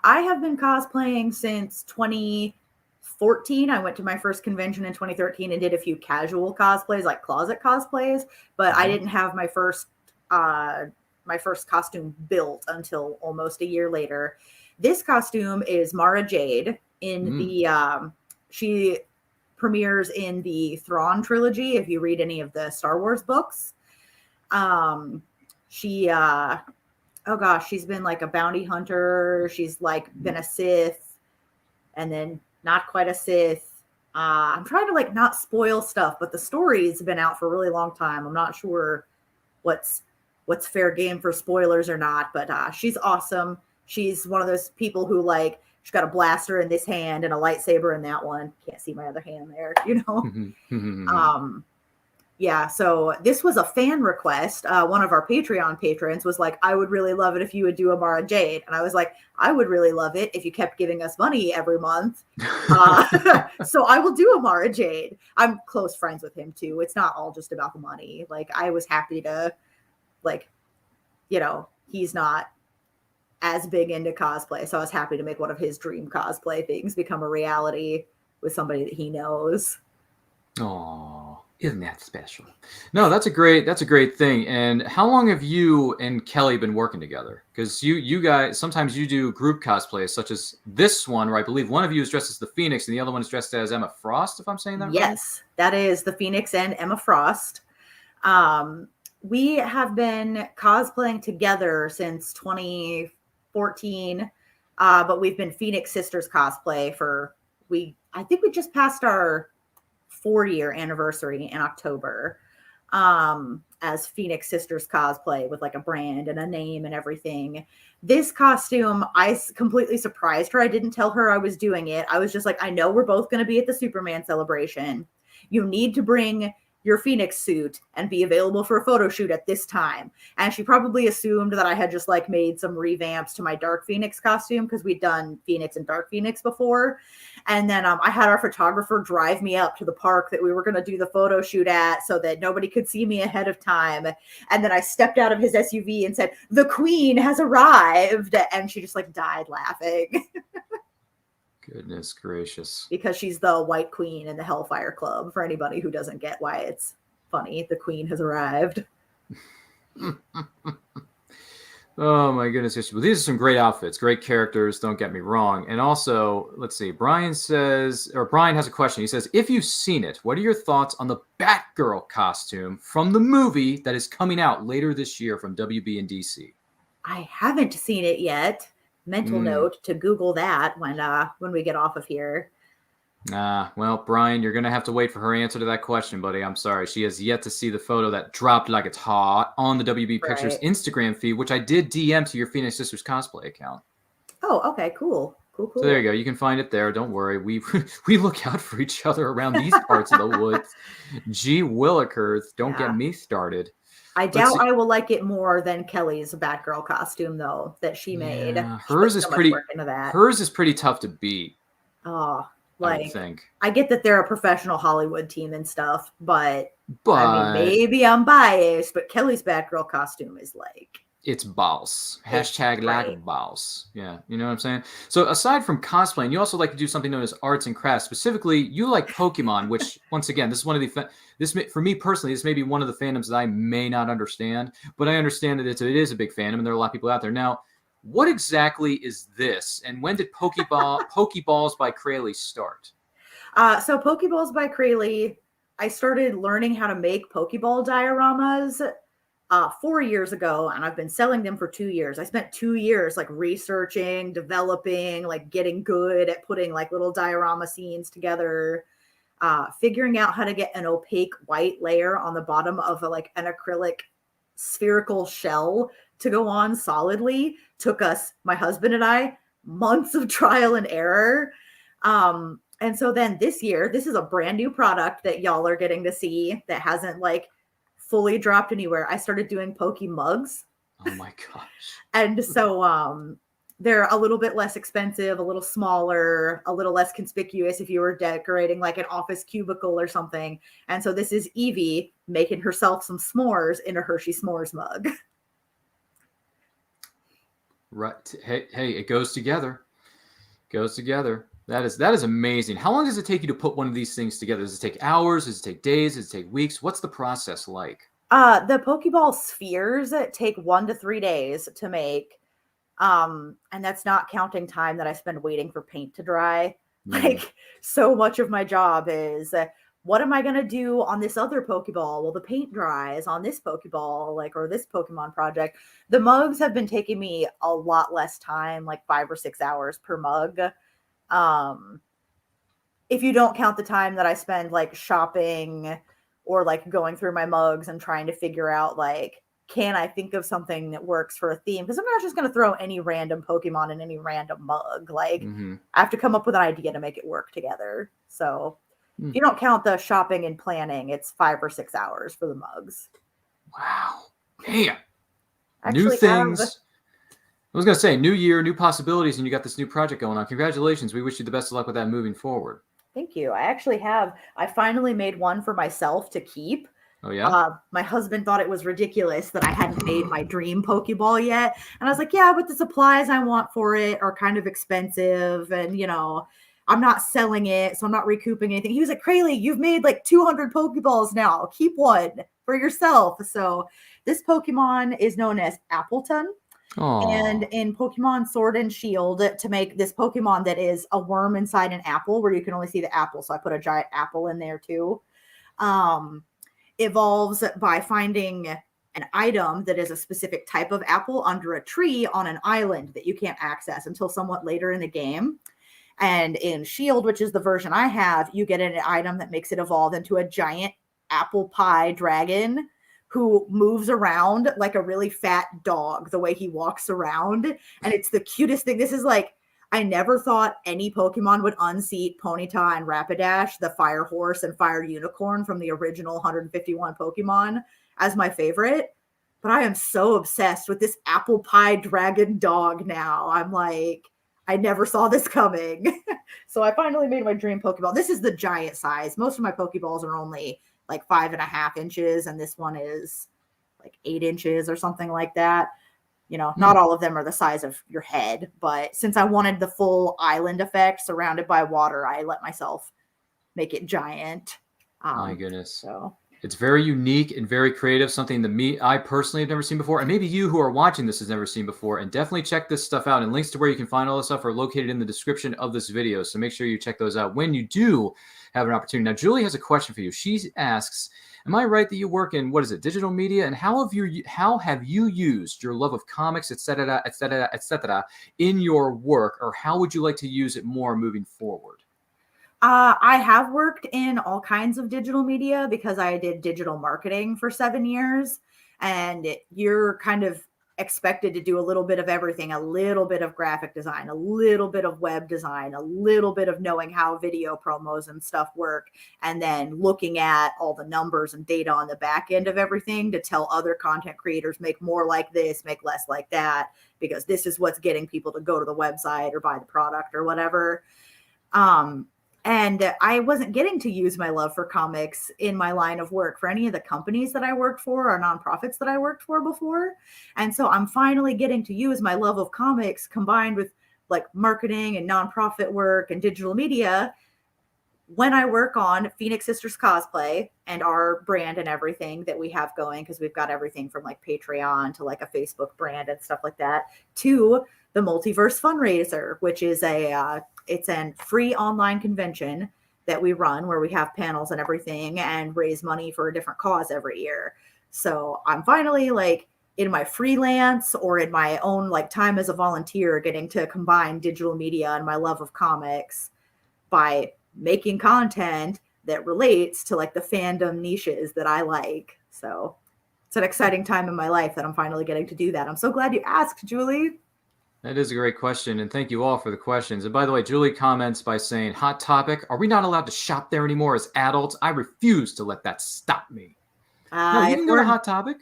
[SPEAKER 7] I have been cosplaying since 2014. I went to my first convention in 2013 and did a few casual cosplays, like closet cosplays, but I didn't have my first costume built until almost a year later. This costume is Mara Jade in the she premieres in the Thrawn trilogy if you read any of the Star Wars books. She's been like a bounty hunter, she's like been a Sith and then not quite a Sith. I'm trying to like not spoil stuff, but the story's been out for a really long time. I'm not sure what's fair game for spoilers or not, but she's awesome. She's one of those people who like, she's got a blaster in this hand and a lightsaber in that one. Can't see my other hand there, you know? Yeah, so this was a fan request. One of our Patreon patrons was like, I would really love it if you would do a Mara Jade. And I was like, I would really love it if you kept giving us money every month. So I will do a Mara Jade. I'm close friends with him too. It's not all just about the money. Like I was happy to like, you know, he's not as big into cosplay. So I was happy to make one of his dream cosplay things become a reality with somebody that he knows.
[SPEAKER 6] Oh, isn't that special? No, that's a great thing. And how long have you and Kelly been working together? Because you guys, sometimes you do group cosplays, such as this one, where I believe one of you is dressed as the Phoenix and the other one is dressed as Emma Frost, if I'm saying that right?
[SPEAKER 7] Yes, that is the Phoenix and Emma Frost. We have been cosplaying together since 2014, but we've been Phoenix Sisters Cosplay I think we just passed our 4-year anniversary in October as Phoenix Sisters Cosplay with like a brand and a name and everything. This costume, I completely surprised her. I didn't tell her I was doing it. I was just like, I know we're both going to be at the Superman celebration. You need to bring your Phoenix suit and be available for a photo shoot at this time. And she probably assumed that I had just like made some revamps to my Dark Phoenix costume because we'd done Phoenix and Dark Phoenix before. And then I had our photographer drive me up to the park that we were going to do the photo shoot at so that nobody could see me ahead of time. And then I stepped out of his SUV and said, "The Queen has arrived." And she just like died laughing.
[SPEAKER 6] Goodness gracious.
[SPEAKER 7] Because she's the White Queen in the Hellfire Club, for anybody who doesn't get why it's funny. The Queen has arrived.
[SPEAKER 6] Oh my goodness. Well, these are some great outfits, great characters, don't get me wrong. And also, let's see, Brian has a question. He says, if you've seen it, what are your thoughts on the Batgirl costume from the movie that is coming out later this year from WB and DC?
[SPEAKER 7] I haven't seen it yet. Mental note to Google that when we get off of here.
[SPEAKER 6] Well, Brian, you're going to have to wait for her answer to that question, buddy. I'm sorry. She has yet to see the photo that dropped like it's hot on the WB Pictures Instagram feed, which I did DM to your Phoenix Sisters Cosplay account.
[SPEAKER 7] Oh, okay, cool. Cool.
[SPEAKER 6] So there you go. You can find it there. Don't worry. We look out for each other around these parts of the woods. Gee willikers, don't get me started.
[SPEAKER 7] I doubt I will like it more than Kelly's Batgirl costume, though, that she made.
[SPEAKER 6] Yeah, hers is pretty tough to beat.
[SPEAKER 7] Oh,
[SPEAKER 6] I think.
[SPEAKER 7] I get that they're a professional Hollywood team and stuff, but I mean, maybe I'm biased, but Kelly's Batgirl costume is like...
[SPEAKER 6] It's balls. Hashtag like balls. Yeah, you know what I'm saying? So aside from cosplaying, you also like to do something known as arts and crafts. Specifically, you like Pokemon, which, once again, this is one of the... for me personally, this may be one of the fandoms that I may not understand, but I understand that it is a big fandom, and there are a lot of people out there. Now, what exactly is this, and when did Pokeballs by Crayles start?
[SPEAKER 7] So Pokeballs by Crayles, I started learning how to make Pokeball dioramas 4 years ago, and I've been selling them for 2 years. I spent 2 years like researching, developing, like getting good at putting like little diorama scenes together, figuring out how to get an opaque white layer on the bottom of an acrylic spherical shell to go on solidly. Took us, my husband and I, months of trial and error. And so then this year, this is a brand new product that y'all are getting to see that hasn't like fully dropped anywhere. I started doing Poke mugs.
[SPEAKER 6] Oh my gosh.
[SPEAKER 7] And so they're a little bit less expensive, a little smaller, a little less conspicuous if you were decorating like an office cubicle or something. And so this is Evie making herself some s'mores in a Hershey s'mores mug.
[SPEAKER 6] Right. Hey, it goes together. That is amazing. How long does it take you to put one of these things together? Does it take hours? Does it take days? Does it take weeks? What's the process like?
[SPEAKER 7] The Pokeball spheres take 1 to 3 days to make. And that's not counting time that I spend waiting for paint to dry. Like, so much of my job is, what am I going to do on this other Pokeball? Well, the paint dries on this Pokeball, like, or this Pokemon project. The mugs have been taking me a lot less time, like 5 or 6 hours per mug. If you don't count the time that I spend like shopping or like going through my mugs and trying to figure out like, can I think of something that works for a theme? Because I'm not just going to throw any random Pokemon in any random mug. Like, I have to come up with an idea to make it work together. So if you don't count the shopping and planning, it's 5 or 6 hours for the mugs.
[SPEAKER 6] Wow. Man.
[SPEAKER 7] Actually,
[SPEAKER 6] new things. I was going to say, new year, new possibilities, and you got this new project going on. Congratulations. We wish you the best of luck with that moving forward.
[SPEAKER 7] Thank you. I finally made one for myself to keep.
[SPEAKER 6] Oh, yeah?
[SPEAKER 7] My husband thought it was ridiculous that I hadn't made my dream Pokeball yet. And I was like, yeah, but the supplies I want for it are kind of expensive. And, you know, I'm not selling it, so I'm not recouping anything. He was like, Crayle, you've made like 200 Pokeballs now. Keep one for yourself. So this Pokemon is known as Appleton.
[SPEAKER 6] Aww.
[SPEAKER 7] And in Pokemon Sword and Shield, to make this Pokemon that is a worm inside an apple where you can only see the apple. So I put a giant apple in there too. Evolves by finding an item that is a specific type of apple under a tree on an island that you can't access until somewhat later in the game. And in Shield, which is the version I have, you get an item that makes it evolve into a giant apple pie dragon who moves around like a really fat dog, the way he walks around. And it's the cutest thing. This is like, I never thought any Pokemon would unseat Ponyta and Rapidash, the Fire Horse and Fire Unicorn from the original 151 Pokemon, as my favorite. But I am so obsessed with this apple pie dragon dog now. I'm like, I never saw this coming. So I finally made my dream Pokeball. This is the giant size. Most of my Pokeballs are only like 5.5 inches, and this one is like 8 inches or something like that. You know, not all of them are the size of your head, but since I wanted the full island effect surrounded by water, I let myself make it giant.
[SPEAKER 6] My goodness.
[SPEAKER 7] So
[SPEAKER 6] it's very unique and very creative, something that I personally have never seen before, and maybe you who are watching this has never seen before. And definitely check this stuff out, and links to where you can find all this stuff are located in the description of this video, so make sure you check those out when you do have an opportunity. Now, Julie has a question for you. She asks, am I right that you work in, what is it, digital media? And how have you used your love of comics, etc., in your work, or how would you like to use it more moving forward?
[SPEAKER 7] I have worked in all kinds of digital media because I did digital marketing for 7 years, and you're kind of expected to do a little bit of everything, a little bit of graphic design, a little bit of web design, a little bit of knowing how video promos and stuff work, and then looking at all the numbers and data on the back end of everything to tell other content creators, make more like this, make less like that, because this is what's getting people to go to the website or buy the product or whatever. And I wasn't getting to use my love for comics in my line of work for any of the companies that I worked for or nonprofits that I worked for before. And so I'm finally getting to use my love of comics combined with like marketing and nonprofit work and digital media when I work on Phoenix Sisters Cosplay and our brand and everything that we have going, because we've got everything from like Patreon to like a Facebook brand and stuff like that, to the Multiverse Fundraiser, which is it's a free online convention that we run where we have panels and everything and raise money for a different cause every year. So I'm finally like in my freelance or in my own like time as a volunteer getting to combine digital media and my love of comics by making content that relates to like the fandom niches that I like. So it's an exciting time in my life that I'm finally getting to do that. I'm so glad you asked, Julie.
[SPEAKER 6] That is a great question, and thank you all for the questions. And by the way, Julie comments by saying, hot topic, are we not allowed to shop there anymore as adults? I refuse to let that stop me. No, you can go to Hot Topic.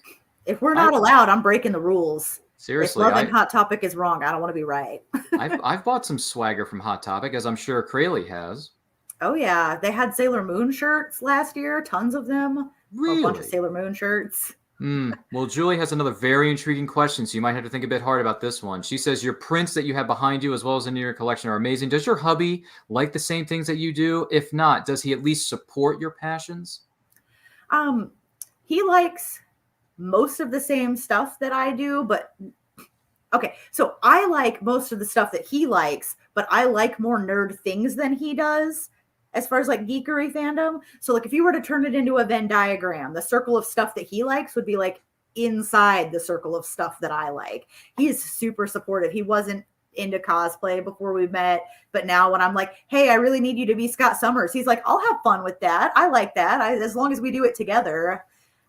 [SPEAKER 7] If we're not allowed, I'm breaking the rules.
[SPEAKER 6] Seriously,
[SPEAKER 7] if loving Hot Topic is wrong, I don't want to be right.
[SPEAKER 6] I've bought some swagger from Hot Topic, as I'm sure Crayle has.
[SPEAKER 7] Oh yeah, they had Sailor Moon shirts last year, tons of them.
[SPEAKER 6] Really?
[SPEAKER 7] A bunch of Sailor Moon shirts.
[SPEAKER 6] Well, Julie has another very intriguing question, so you might have to think a bit hard about this one. She says, your prints that you have behind you as well as in your collection are amazing. Does your hubby like the same things that you do? If not, does he at least support your passions?
[SPEAKER 7] He likes most of the same stuff that I do, but okay, so I like most of the stuff that he likes, but I like more nerd things than he does. As far as like geekery fandom. So like if you were to turn it into a Venn diagram, the circle of stuff that he likes would be like inside the circle of stuff that I like. He is super supportive. He wasn't into cosplay before we met, but now when I'm like, hey, I really need you to be Scott Summers, he's like, I'll have fun with that. I like that. As long as we do it together.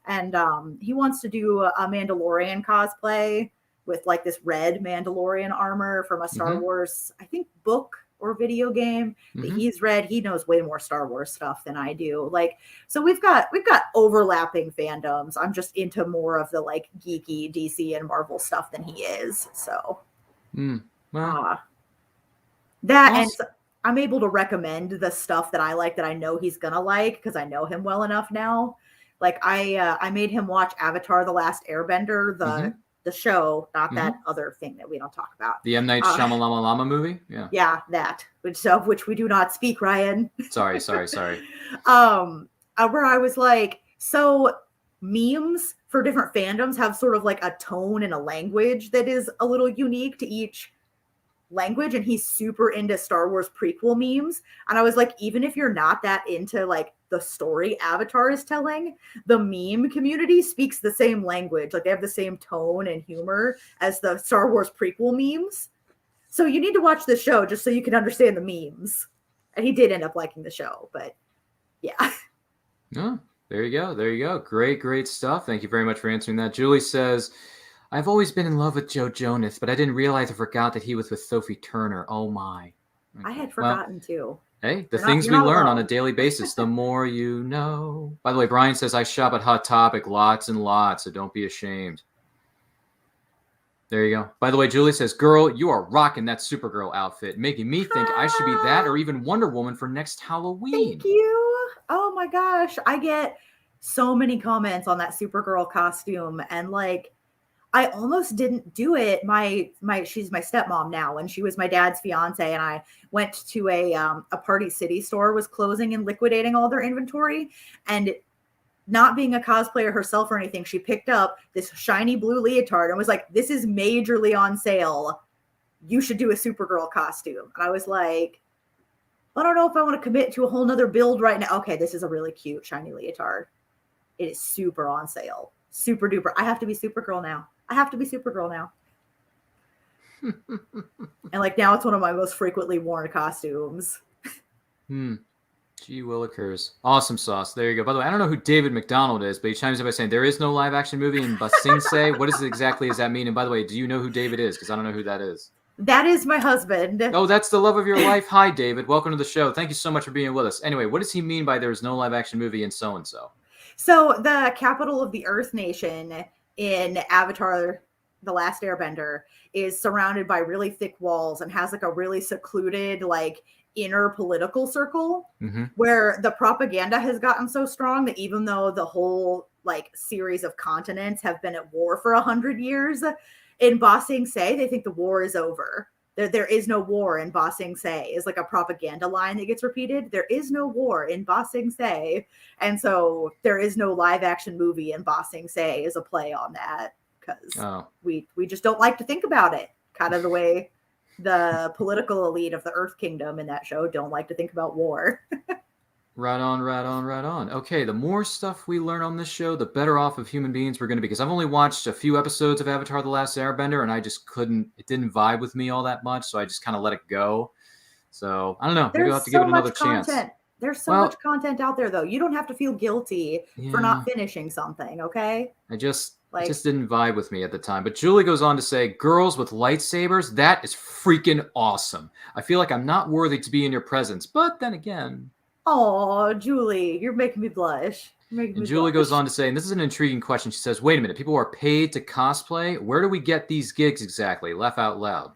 [SPEAKER 7] And he wants to do a Mandalorian cosplay with like this red Mandalorian armor from a Star Wars, I think, book or video game that he's read. He knows way more Star Wars stuff than I do. Like, so we've got overlapping fandoms. I'm just into more of the like geeky DC and Marvel stuff than he is. So that awesome. And so I'm able to recommend the stuff that I like that I know he's gonna like because I know him well enough now. Like I made him watch Avatar: The Last Airbender, the show, not that other thing that we don't talk about.
[SPEAKER 6] The M. Night Shyamalan movie?
[SPEAKER 7] Yeah, that. Of which we do not speak, Ryan.
[SPEAKER 6] Sorry.
[SPEAKER 7] Where I was like, so memes for different fandoms have sort of like a tone and a language that is a little unique to each language, and he's super into Star Wars prequel memes. And I was like, even if you're not that into like the story Avatar is telling, the meme community speaks the same language. Like they have the same tone and humor as the Star Wars prequel memes. So you need to watch the show just so you can understand the memes. And he did end up liking the show, but yeah.
[SPEAKER 6] Oh, there you go. Great stuff. Thank you very much for answering that. Julie says, I've always been in love with Joe Jonas, but I didn't realize I forgot that he was with Sophie Turner. Oh my. Okay.
[SPEAKER 7] I had forgotten too.
[SPEAKER 6] Hey, the things we learn on a daily basis, the more you know. By the way, Brian says, I shop at Hot Topic lots and lots, so don't be ashamed. There you go. By the way, Julie says, girl, you are rocking that Supergirl outfit, making me think I should be that or even Wonder Woman for next Halloween.
[SPEAKER 7] Thank you. Oh my gosh. I get so many comments on that Supergirl costume, and like, I almost didn't do it. She's my stepmom now, and she was my dad's fiance. And I went to a Party City store was closing and liquidating all their inventory. And not being a cosplayer herself or anything, she picked up this shiny blue leotard and was like, this is majorly on sale. You should do a Supergirl costume. And I was like, I don't know if I want to commit to a whole nother build right now. Okay, this is a really cute shiny leotard. It is super on sale. Super duper. I have to be Supergirl now. And like now it's one of my most frequently worn costumes.
[SPEAKER 6] Gee willikers. Awesome sauce. There you go. By the way, I don't know who David McDonald is, but he chimes in by saying there is no live action movie in Basingse. What exactly does that mean? And by the way, do you know who David is? Because I don't know who that is.
[SPEAKER 7] That is my husband.
[SPEAKER 6] Oh, that's the love of your life. Hi, David. Welcome to the show. Thank you so much for being with us. Anyway, what does he mean by there is no live action movie in so-and-so?
[SPEAKER 7] So the capital of the Earth Nation in Avatar: The Last Airbender is surrounded by really thick walls and has like a really secluded like inner political circle where the propaganda has gotten so strong that even though the whole like series of continents have been at war for 100 years, in Ba Sing Se, they think the war is over. There is no war in Ba Sing Se is like a propaganda line that gets repeated. There is no war in Ba Sing Se. And so there is no live action movie in Ba Sing Se is a play on that because we just don't like to think about it. Kind of the way the political elite of the Earth Kingdom in that show don't like to think about war.
[SPEAKER 6] Right on. Okay, the more stuff we learn on this show, the better off of human beings we're going to be. Because I've only watched a few episodes of Avatar: The Last Airbender, and I just it didn't vibe with me all that much, so I just kind of let it go. So, I don't know. Maybe I'll have to give it another chance.
[SPEAKER 7] There's so much content out there, though. You don't have to feel guilty for not finishing something, okay?
[SPEAKER 6] It just didn't vibe with me at the time. But Julie goes on to say, girls with lightsabers, that is freaking awesome. I feel like I'm not worthy to be in your presence. But then again...
[SPEAKER 7] Oh, Julie, you're making me blush.
[SPEAKER 6] And Julie goes on to say, and this is an intriguing question. She says, wait a minute, people are paid to cosplay? Where do we get these gigs exactly? Laugh out loud.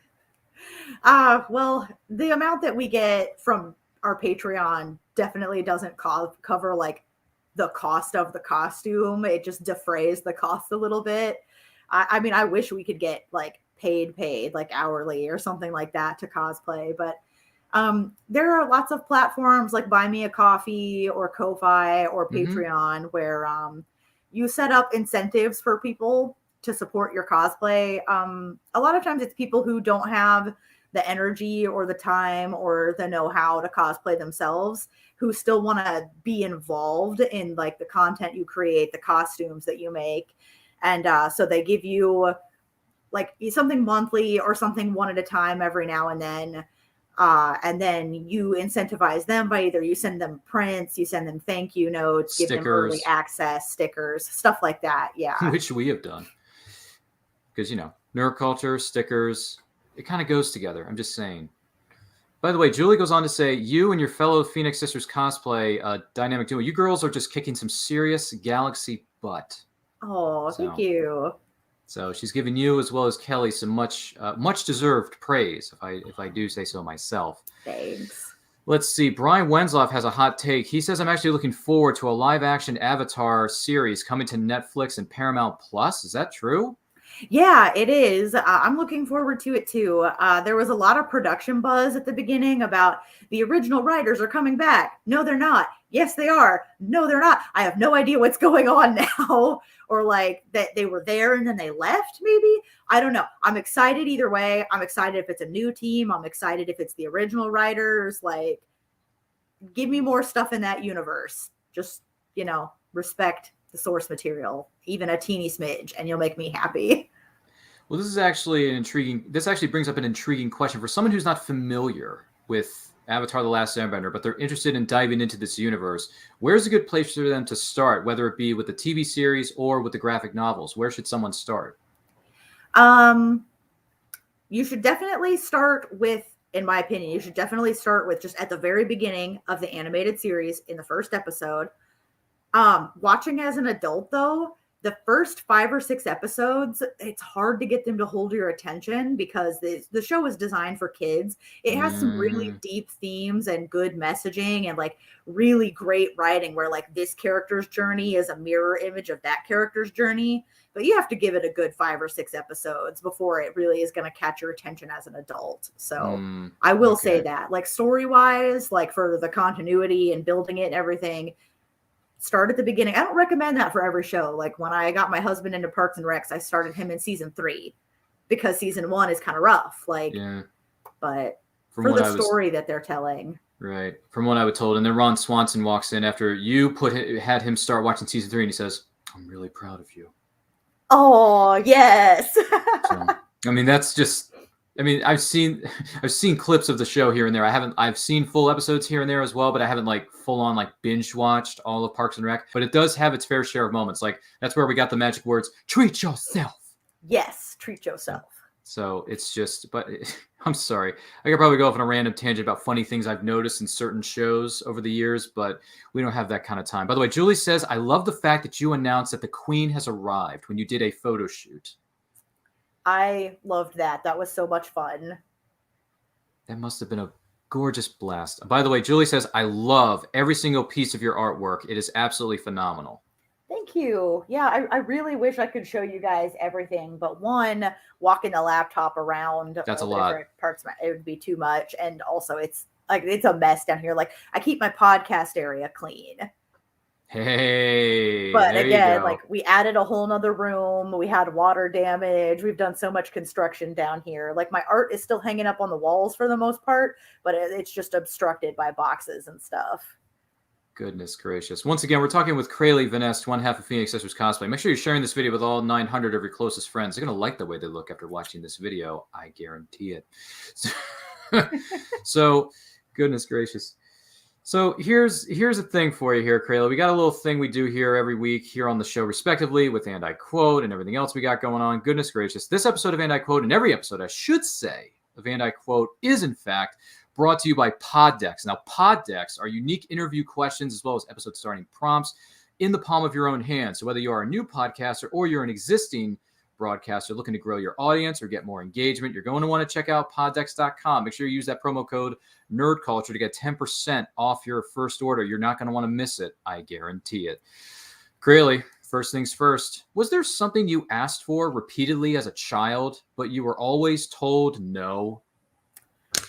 [SPEAKER 7] Well, the amount that we get from our Patreon definitely doesn't cover like the cost of the costume. It just defrays the cost a little bit. I mean, I wish we could get like paid like hourly or something like that to cosplay, but there are lots of platforms like Buy Me a Coffee or Ko-Fi or Patreon where you set up incentives for people to support your cosplay. A lot of times it's people who don't have the energy or the time or the know-how to cosplay themselves, who still want to be involved in like the content you create, the costumes that you make. And so they give you like something monthly or something one at a time every now and then. And then you incentivize them by either you send them prints, you send them thank you notes,
[SPEAKER 6] stickers,
[SPEAKER 7] give them early access, stickers, stuff like that. Yeah.
[SPEAKER 6] Which we have done. Because, you know, nerd culture, stickers, it kind of goes together. I'm just saying. By the way, Julie goes on to say, you and your fellow Phoenix Sisters Cosplay dynamic duo, you girls are just kicking some serious galaxy butt.
[SPEAKER 7] Oh, thank you.
[SPEAKER 6] So she's giving you as well as Kelly some much deserved praise, if I do say so myself.
[SPEAKER 7] Thanks.
[SPEAKER 6] Let's see. Brian Wenzolf has a hot take. He says, I'm actually looking forward to a live-action Avatar series coming to Netflix and Paramount Plus. Is that true?
[SPEAKER 7] Yeah, it is. I'm looking forward to it too. There was a lot of production buzz at the beginning about the original writers are coming back. No, they're not. Yes, they are. No, they're not. I have no idea what's going on now. Or like that they were there and then they left, maybe. I don't know. I'm excited either way. I'm excited if it's a new team. I'm excited if it's the original writers. Like, give me more stuff in that universe. Just, you know, respect the source material, even a teeny smidge, and you'll make me happy.
[SPEAKER 6] Well, this actually brings up an intriguing question for someone who's not familiar with Avatar: The Last Airbender, but they're interested in diving into this universe. Where's a good place for them to start, whether it be with the TV series or with the graphic novels? Where should someone start?
[SPEAKER 7] You should definitely start with, in my opinion, you should definitely start with just at the very beginning of the animated series in the first episode. Watching as an adult, though, the first 5 or 6 episodes, it's hard to get them to hold your attention because the show is designed for kids. It has some really deep themes and good messaging and like really great writing where like this character's journey is a mirror image of that character's journey. But you have to give it a good 5 or 6 episodes before it really is going to catch your attention as an adult. So I will say that, like story-wise, like for the continuity and building it and everything, start at the beginning. I don't recommend that for every show. Like when I got my husband into Parks and Recs, I started him in season 3 because season 1 is kind of rough. Like, but for the story that they're telling.
[SPEAKER 6] Right. From what I was told. And then Ron Swanson walks in after you had him start watching season 3 and he says, I'm really proud of you.
[SPEAKER 7] Oh, yes.
[SPEAKER 6] So, I mean, that's just, I mean, I've seen clips of the show here and there. I've seen full episodes here and there as well, but I haven't like full on like binge watched all of Parks and Rec. But it does have its fair share of moments. Like that's where we got the magic words, treat yourself.
[SPEAKER 7] Yes, treat yourself.
[SPEAKER 6] So it's just, but I'm sorry. I could probably go off on a random tangent about funny things I've noticed in certain shows over the years, but we don't have that kind of time. By the way, Julie says, I love the fact that you announced that the Queen has arrived when you did a photo shoot.
[SPEAKER 7] I loved that. That was so much fun.
[SPEAKER 6] That must have been a gorgeous blast. By the way, Julie says, I love every single piece of your artwork. It is absolutely phenomenal.
[SPEAKER 7] Thank you. Yeah, I really wish I could show you guys everything, but one, walking the laptop around
[SPEAKER 6] that's a lot.
[SPEAKER 7] Parts, it would be too much, and also it's a mess down here. Like I keep my podcast area clean.
[SPEAKER 6] Hey,
[SPEAKER 7] but again, like we added a whole nother room. We had water damage. We've done so much construction down here. Like my art is still hanging up on the walls for the most part, but it's just obstructed by boxes and stuff.
[SPEAKER 6] Goodness gracious. Once again, we're talking with Crayle Vanest, one half of Phoenix Sisters Cosplay. Make sure you're sharing this video with all 900 of your closest friends. They're going to like the way they look after watching this video. I guarantee it. So, goodness gracious. So here's the thing for you here, Crayle. We got a little thing we do here every week here on the show, respectively, with And I Quote and everything else we got going on. Goodness gracious. This episode of And I Quote, and every episode, I should say, of And I Quote, is in fact brought to you by Podex. Now, Podex are unique interview questions as well as episode starting prompts in the palm of your own hand. So whether you are a new podcaster or you're an existing broadcaster looking to grow your audience or get more engagement, you're going to want to check out Podex.com. Make sure you use that promo code NerdCulture to get 10% off your first order. You're not going to want to miss it. I guarantee it. Crayle, first things first, was there something you asked for repeatedly as a child, but you were always told no?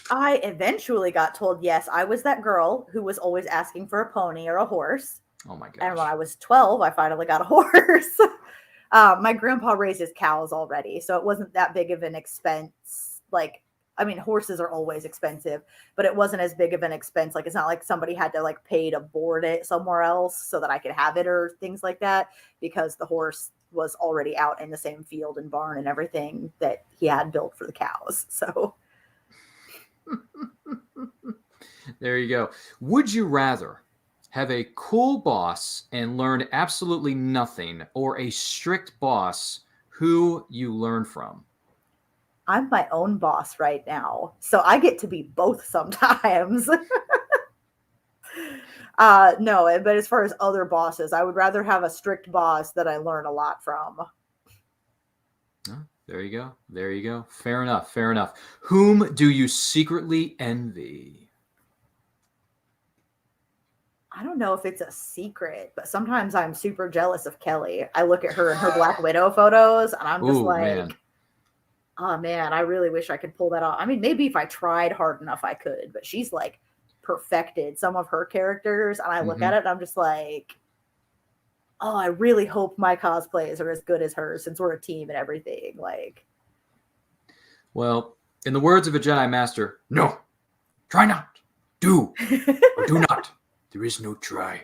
[SPEAKER 7] I eventually got told yes. I was that girl who was always asking for a pony or a horse.
[SPEAKER 6] Oh my gosh.
[SPEAKER 7] And when I was 12, I finally got a horse. My grandpa raises cows already, so it wasn't that big of an expense. Like, I mean, horses are always expensive, but it wasn't as big of an expense. Like, it's not like somebody had to like pay to board it somewhere else so that I could have it or things like that, because the horse was already out in the same field and barn and everything that he had built for the cows. So
[SPEAKER 6] there you go. Would you rather have a cool boss and learn absolutely nothing, or a strict boss who you learn from?
[SPEAKER 7] I'm my own boss right now, so I get to be both sometimes. No, but as far as other bosses, I would rather have a strict boss that I learn a lot from.
[SPEAKER 6] Oh, there you go. There you go. Fair enough. Fair enough. Whom do you secretly envy?
[SPEAKER 7] I don't know if it's a secret, but sometimes I'm super jealous of Kelly. I look at her and her Black Widow photos, and I'm just
[SPEAKER 6] man.
[SPEAKER 7] Oh man, I really wish I could pull that off. I mean, maybe if I tried hard enough, I could, but she's like perfected some of her characters, and I look at it and I'm just like, oh, I really hope my cosplays are as good as hers, since we're a team and everything. Like,
[SPEAKER 6] well, in the words of a Jedi Master, no, try not, do, or do not. There is no try.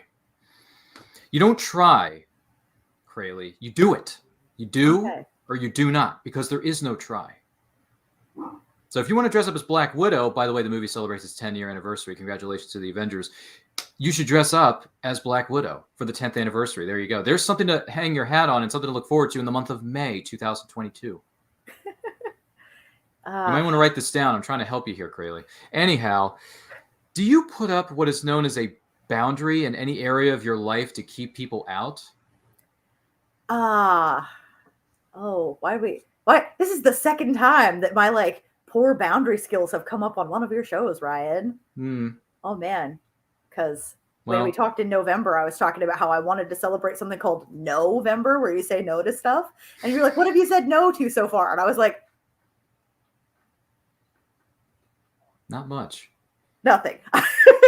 [SPEAKER 6] You don't try, Crayle. You do it. You do or you do not, because there is no try. So if you want to dress up as Black Widow, by the way, the movie celebrates its 10-year anniversary. Congratulations to the Avengers. You should dress up as Black Widow for the 10th anniversary. There you go. There's something to hang your hat on and something to look forward to in the month of May 2022. You might want to write this down. I'm trying to help you here, Crayle. Anyhow, do you put up what is known as a boundary in any area of your life to keep people out?
[SPEAKER 7] What? This is the second time that my like poor boundary skills have come up on one of your shows, Ryan. Oh man. Because when we talked in November, I was talking about how I wanted to celebrate something called November, where you say no to stuff. And you're like, what have you said no to so far? And I was like,
[SPEAKER 6] not much.
[SPEAKER 7] Nothing.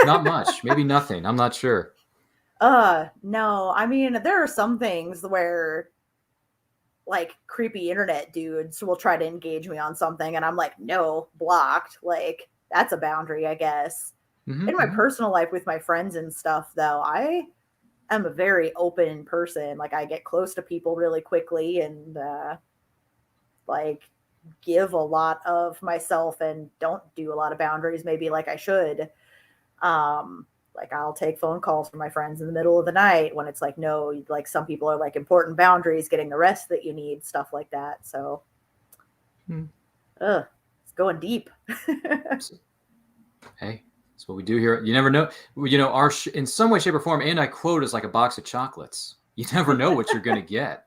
[SPEAKER 6] Not much. Maybe nothing. I'm not sure.
[SPEAKER 7] No. I mean, there are some things where like creepy internet dudes will try to engage me on something and I'm like, no, blocked. Like, that's a boundary, I guess. In my personal life with my friends and stuff, though, I am a very open person. Like, I get close to people really quickly and like give a lot of myself and don't do a lot of boundaries maybe like I should. Like, I'll take phone calls from my friends in the middle of the night when it's like, no, like some people are like important boundaries, getting the rest that you need, stuff like that. So it's going deep.
[SPEAKER 6] Hey, that's what we do here. You never know. You know, in some way, shape, or form, and I quote, is like a box of chocolates. You never know what you're going to get.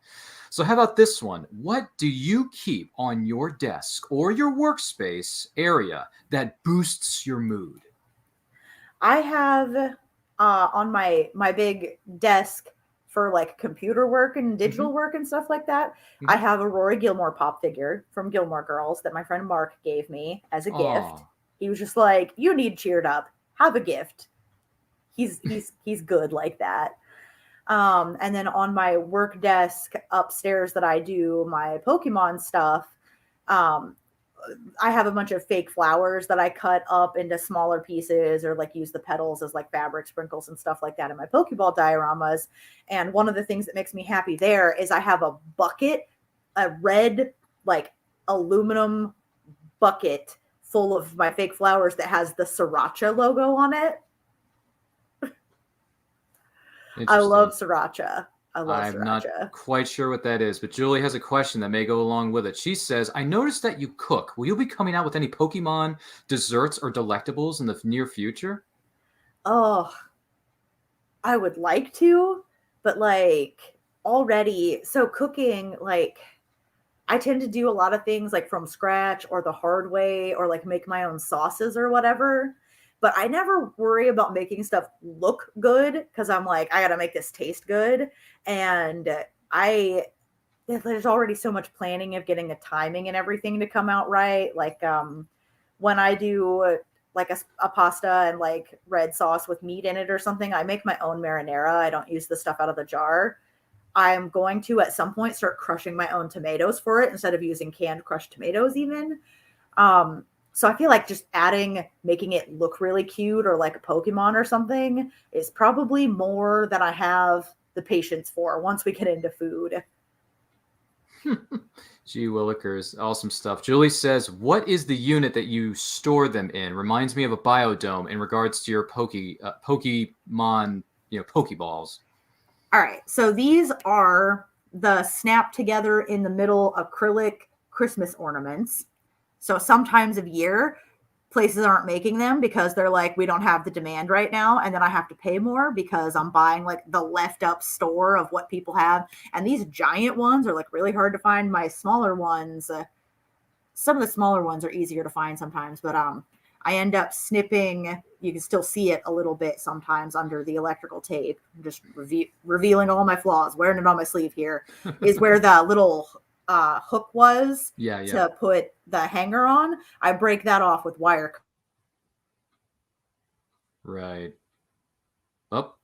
[SPEAKER 6] So how about this one? What do you keep on your desk or your workspace area that boosts your mood?
[SPEAKER 7] I have on my big desk for like computer work and digital work and stuff like that. I have a Rory Gilmore pop figure from Gilmore Girls that my friend Mark gave me as a gift. He was just like, you need cheered up. Have a gift. He's good like that. And then on my work desk upstairs that I do my Pokemon stuff, I have a bunch of fake flowers that I cut up into smaller pieces or like use the petals as like fabric sprinkles and stuff like that in my Pokeball dioramas. And one of the things that makes me happy there is I have a bucket, a red like aluminum bucket full of my fake flowers that has the Sriracha logo on it. I love Sriracha.
[SPEAKER 6] I'm not quite sure what that is, but Julie has a question that may go along with it. She says, I noticed that you cook. Will you be coming out with any Pokemon desserts or delectables in the near future?
[SPEAKER 7] Oh, I would like to, but like already, so cooking, like I tend to do a lot of things like from scratch or the hard way or like make my own sauces or whatever. But I never worry about making stuff look good because I'm like, I got to make this taste good. And there's already so much planning of getting the timing and everything to come out right. Like when I do like a pasta and like red sauce with meat in it or something, I make my own marinara. I don't use the stuff out of the jar. I'm going to at some point start crushing my own tomatoes for it instead of using canned crushed tomatoes even. So I feel like just making it look really cute or like a Pokemon or something is probably more than I have the patience for once we get into food.
[SPEAKER 6] Gee willikers, awesome stuff. Julie says, what is the unit that you store them in? Reminds me of a biodome in regards to your Pokemon, Pokeballs.
[SPEAKER 7] All right, so these are the snap together in the middle acrylic Christmas ornaments. So sometimes of year, places aren't making them because they're like, we don't have the demand right now. And then I have to pay more because I'm buying like the left up store of what people have. And these giant ones are like really hard to find. My smaller ones, some of the smaller ones are easier to find sometimes, but I end up snipping. You can still see it a little bit sometimes under the electrical tape. I'm just revealing all my flaws, wearing it on my sleeve here, is where the little hook was to put the hanger on. I break that off with wire.
[SPEAKER 6] Right. Oh,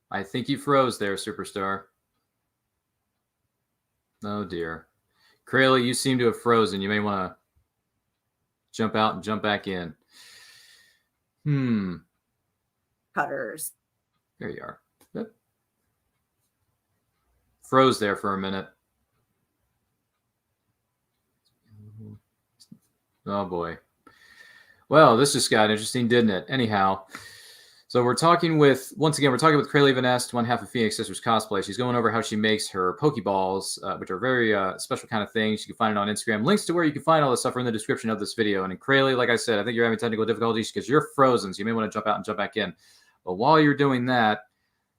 [SPEAKER 6] I think you froze there, Superstar. Oh dear. Crayle, you seem to have frozen. You may want to jump out and jump back in.
[SPEAKER 7] Cutters.
[SPEAKER 6] There you are. Yep. Froze there for a minute. Oh boy. Well, this just got interesting, didn't it? Anyhow, so once again, we're talking with Crayle Vanest, one half of Phoenix Sisters Cosplay. She's going over how she makes her Pokeballs, which are very special kind of things. You can find it on Instagram. Links to where you can find all this stuff are in the description of this video. And in Crayle, like I said, I think you're having technical difficulties because you're frozen, so you may want to jump out and jump back in. But while you're doing that,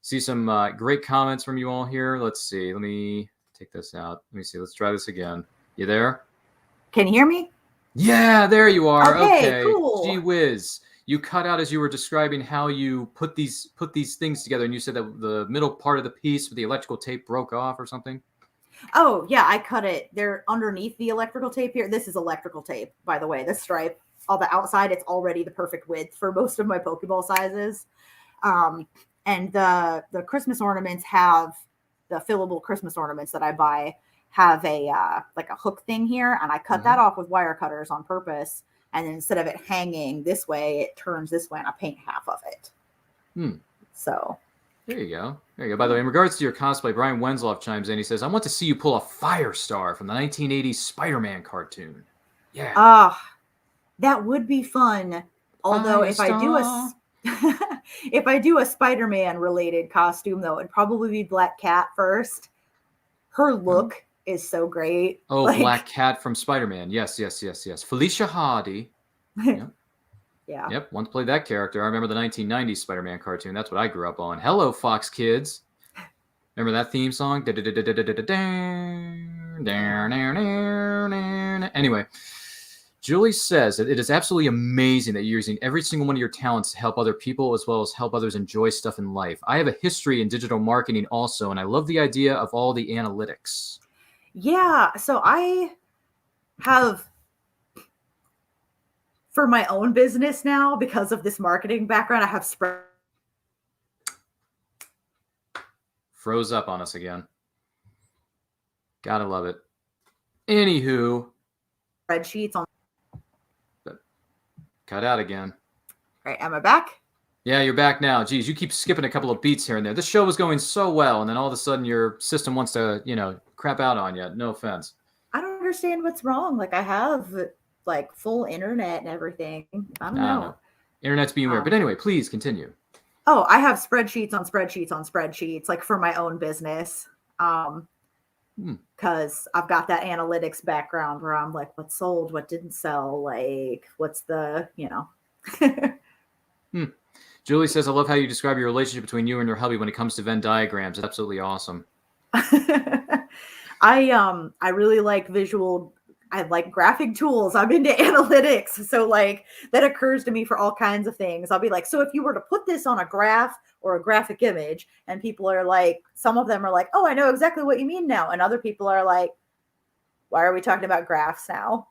[SPEAKER 6] see some great comments from you all here. Let's see. Let me take this out. Let me see. Let's try this again. You there?
[SPEAKER 7] Can you hear me?
[SPEAKER 6] Yeah, there you are. Okay.
[SPEAKER 7] Cool.
[SPEAKER 6] Gee whiz. You cut out as you were describing how you put these things together, and you said that the middle part of the piece with the electrical tape broke off or something.
[SPEAKER 7] Oh yeah, I cut it. They're underneath the electrical tape here. This is electrical tape, by the way. This stripe, all the outside, it's already the perfect width for most of my Pokeball sizes. And the Christmas ornaments have the fillable Christmas ornaments that I buy have a like a hook thing here, and I cut that off with wire cutters on purpose. And then instead of it hanging this way, it turns this way, and I paint half of it. So
[SPEAKER 6] there you go. There you go. By the way, in regards to your cosplay, Brian Wenzolf chimes in. He says, "I want to see you pull a Firestar from the 1980s Spider-Man cartoon." Yeah.
[SPEAKER 7] That would be fun. Although if I do a Spider-Man related costume, though, it'd probably be Black Cat first. Her look is so great.
[SPEAKER 6] Oh, like, Black Cat from Spider-Man. Yes. Felicia Hardy. Yep.
[SPEAKER 7] Yeah.
[SPEAKER 6] Yep. Once played that character. I remember the 1990s Spider-Man cartoon. That's what I grew up on. Hello, Fox Kids. Remember that theme song? Anyway, Julie says that it is absolutely amazing that you're using every single one of your talents to help other people as well as help others enjoy stuff in life. I have a history in digital marketing also, and I love the idea of all the analytics.
[SPEAKER 7] Yeah, so I have, for my own business now, because of this marketing background, I have
[SPEAKER 6] froze up on us again. Gotta love it. Anywho,
[SPEAKER 7] spreadsheets on.
[SPEAKER 6] Cut out again.
[SPEAKER 7] All right, am I back?
[SPEAKER 6] Yeah, you're back now. Geez, you keep skipping a couple of beats here and there. This show was going so well, and then all of a sudden your system wants to, crap out on you. No offense.
[SPEAKER 7] I don't understand what's wrong. Like, I have like full internet and everything. I don't know.
[SPEAKER 6] Internet's being weird. But anyway, please continue.
[SPEAKER 7] Oh, I have spreadsheets on spreadsheets on spreadsheets, like for my own business. Because I've got that analytics background where I'm like, what sold, what didn't sell, like what's the,
[SPEAKER 6] Julie says, I love how you describe your relationship between you and your hubby when it comes to Venn diagrams. It's absolutely awesome.
[SPEAKER 7] I really like visual. I like graphic tools. I'm into analytics. So like that occurs to me for all kinds of things. I'll be like, so if you were to put this on a graph or a graphic image, and people are like, some of them are like, oh, I know exactly what you mean now. And other people are like, why are we talking about graphs now?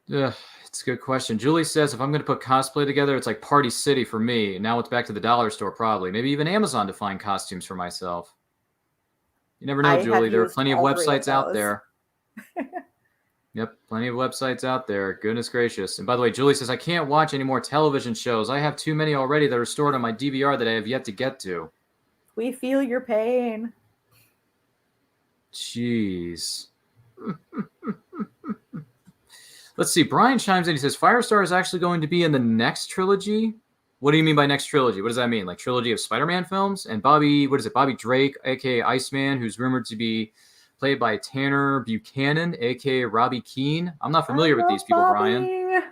[SPEAKER 6] Yeah, it's a good question. Julie says, if I'm going to put cosplay together, it's like Party City for me. Now it's back to the dollar store, probably. Maybe even Amazon to find costumes for myself. You never know, Julie. There are plenty of websites out there. Yep, plenty of websites out there. Goodness gracious. And by the way, Julie says, I can't watch any more television shows. I have too many already that are stored on my DVR that I have yet to get to.
[SPEAKER 7] We feel your pain.
[SPEAKER 6] Jeez. Let's see. Brian chimes in. He says, Firestar is actually going to be in the next trilogy. What do you mean by next trilogy? What does that mean? Like trilogy of Spider-Man films? And Bobby Drake, a.k.a. Iceman, who's rumored to be played by Tanner Buchanan, a.k.a. Robbie Keane. I'm not familiar with these people, Brian.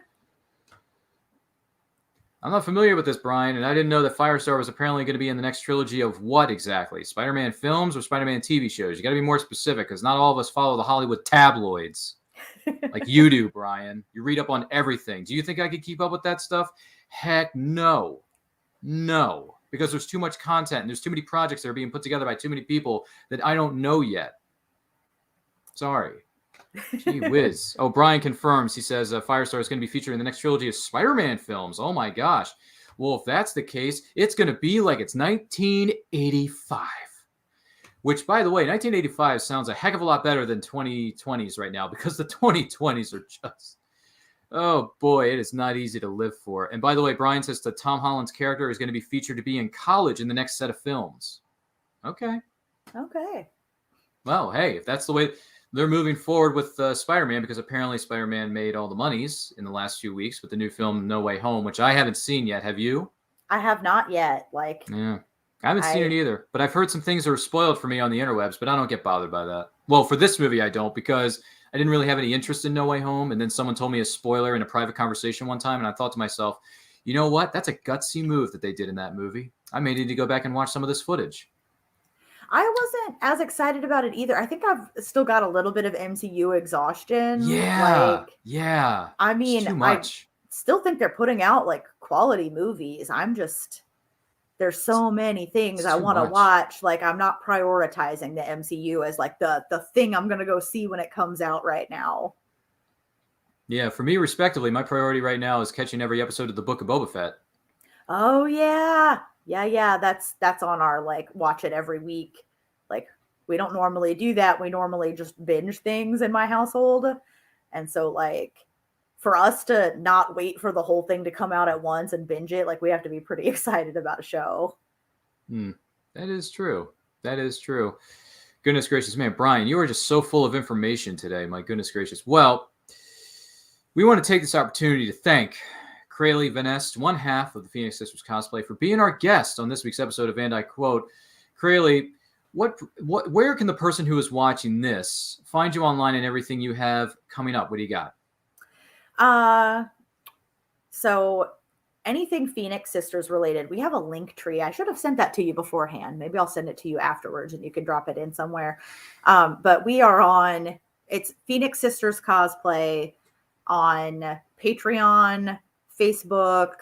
[SPEAKER 6] I'm not familiar with this, Brian, and I didn't know that Firestar was apparently going to be in the next trilogy of what exactly? Spider-Man films or Spider-Man TV shows? You got to be more specific, because not all of us follow the Hollywood tabloids like you do, Brian. You read up on everything. Do you think I could keep up with that stuff? Heck no. No. Because there's too much content, and there's too many projects that are being put together by too many people that I don't know yet. Sorry. Gee whiz. Oh, Brian confirms. He says Firestar is going to be featured in the next trilogy of Spider-Man films. Oh, my gosh. Well, if that's the case, it's going to be like it's 1985. Which, by the way, 1985 sounds a heck of a lot better than 2020s right now, because the 2020s are just... Oh, boy, it is not easy to live for. And by the way, Brian says that Tom Holland's character is going to be featured to be in college in the next set of films. Okay.
[SPEAKER 7] Okay.
[SPEAKER 6] Well, hey, if that's the way... They're moving forward with Spider-Man, because apparently Spider-Man made all the monies in the last few weeks with the new film No Way Home, which I haven't seen yet. Have you?
[SPEAKER 7] I have not yet.
[SPEAKER 6] Yeah, I haven't seen it either. But I've heard some things that are spoiled for me on the interwebs, but I don't get bothered by that. Well, for this movie, I don't, because I didn't really have any interest in No Way Home. And then someone told me a spoiler in a private conversation one time, and I thought to myself, you know what? That's a gutsy move that they did in that movie. I may need to go back and watch some of this footage.
[SPEAKER 7] I wasn't as excited about it either. I think I've still got a little bit of MCU exhaustion.
[SPEAKER 6] Yeah.
[SPEAKER 7] I mean,
[SPEAKER 6] it's too much.
[SPEAKER 7] I still think they're putting out like quality movies. There's so many things I want to watch. Like, I'm not prioritizing the MCU as like the thing I'm going to go see when it comes out right now.
[SPEAKER 6] Yeah, for me, respectively, my priority right now is catching every episode of the Book of Boba Fett.
[SPEAKER 7] Oh, yeah. Yeah, that's on our like watch it every week. Like, we don't normally do that. We normally just binge things in my household. And so like for us to not wait for the whole thing to come out at once and binge it, like we have to be pretty excited about a show.
[SPEAKER 6] That is true. Goodness gracious, man, Brian, you are just so full of information today. My goodness gracious. Well, we want to take this opportunity to thank Crayle Vanest, one half of the Phoenix Sisters Cosplay, for being our guest on this week's episode of And I Quote. Crayle, where can the person who is watching this find you online and everything you have coming up? What do you got?
[SPEAKER 7] So anything Phoenix Sisters related, we have a link tree. I should have sent that to you beforehand. Maybe I'll send it to you afterwards and you can drop it in somewhere. But we are it's Phoenix Sisters Cosplay on Patreon, Facebook,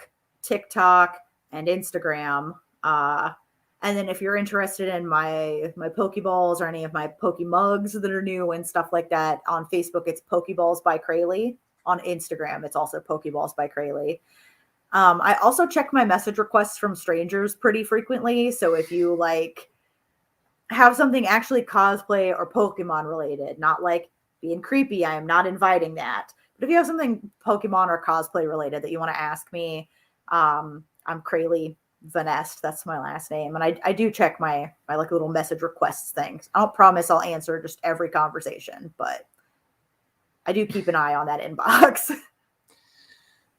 [SPEAKER 7] TikTok, and Instagram. And then if you're interested in my Pokeballs or any of my Pokemugs that are new and stuff like that, on Facebook, it's Pokeballs by Crayle. On Instagram, it's also Pokeballs by Crayle. I also check my message requests from strangers pretty frequently. So if you like have something actually cosplay or Pokemon related, not like being creepy, I am not inviting that. But if you have something Pokemon or cosplay related that you want to ask me, I'm Crayle Vanest. That's my last name. And I do check my like little message requests things. I don't promise I'll answer just every conversation, but I do keep an eye on that inbox.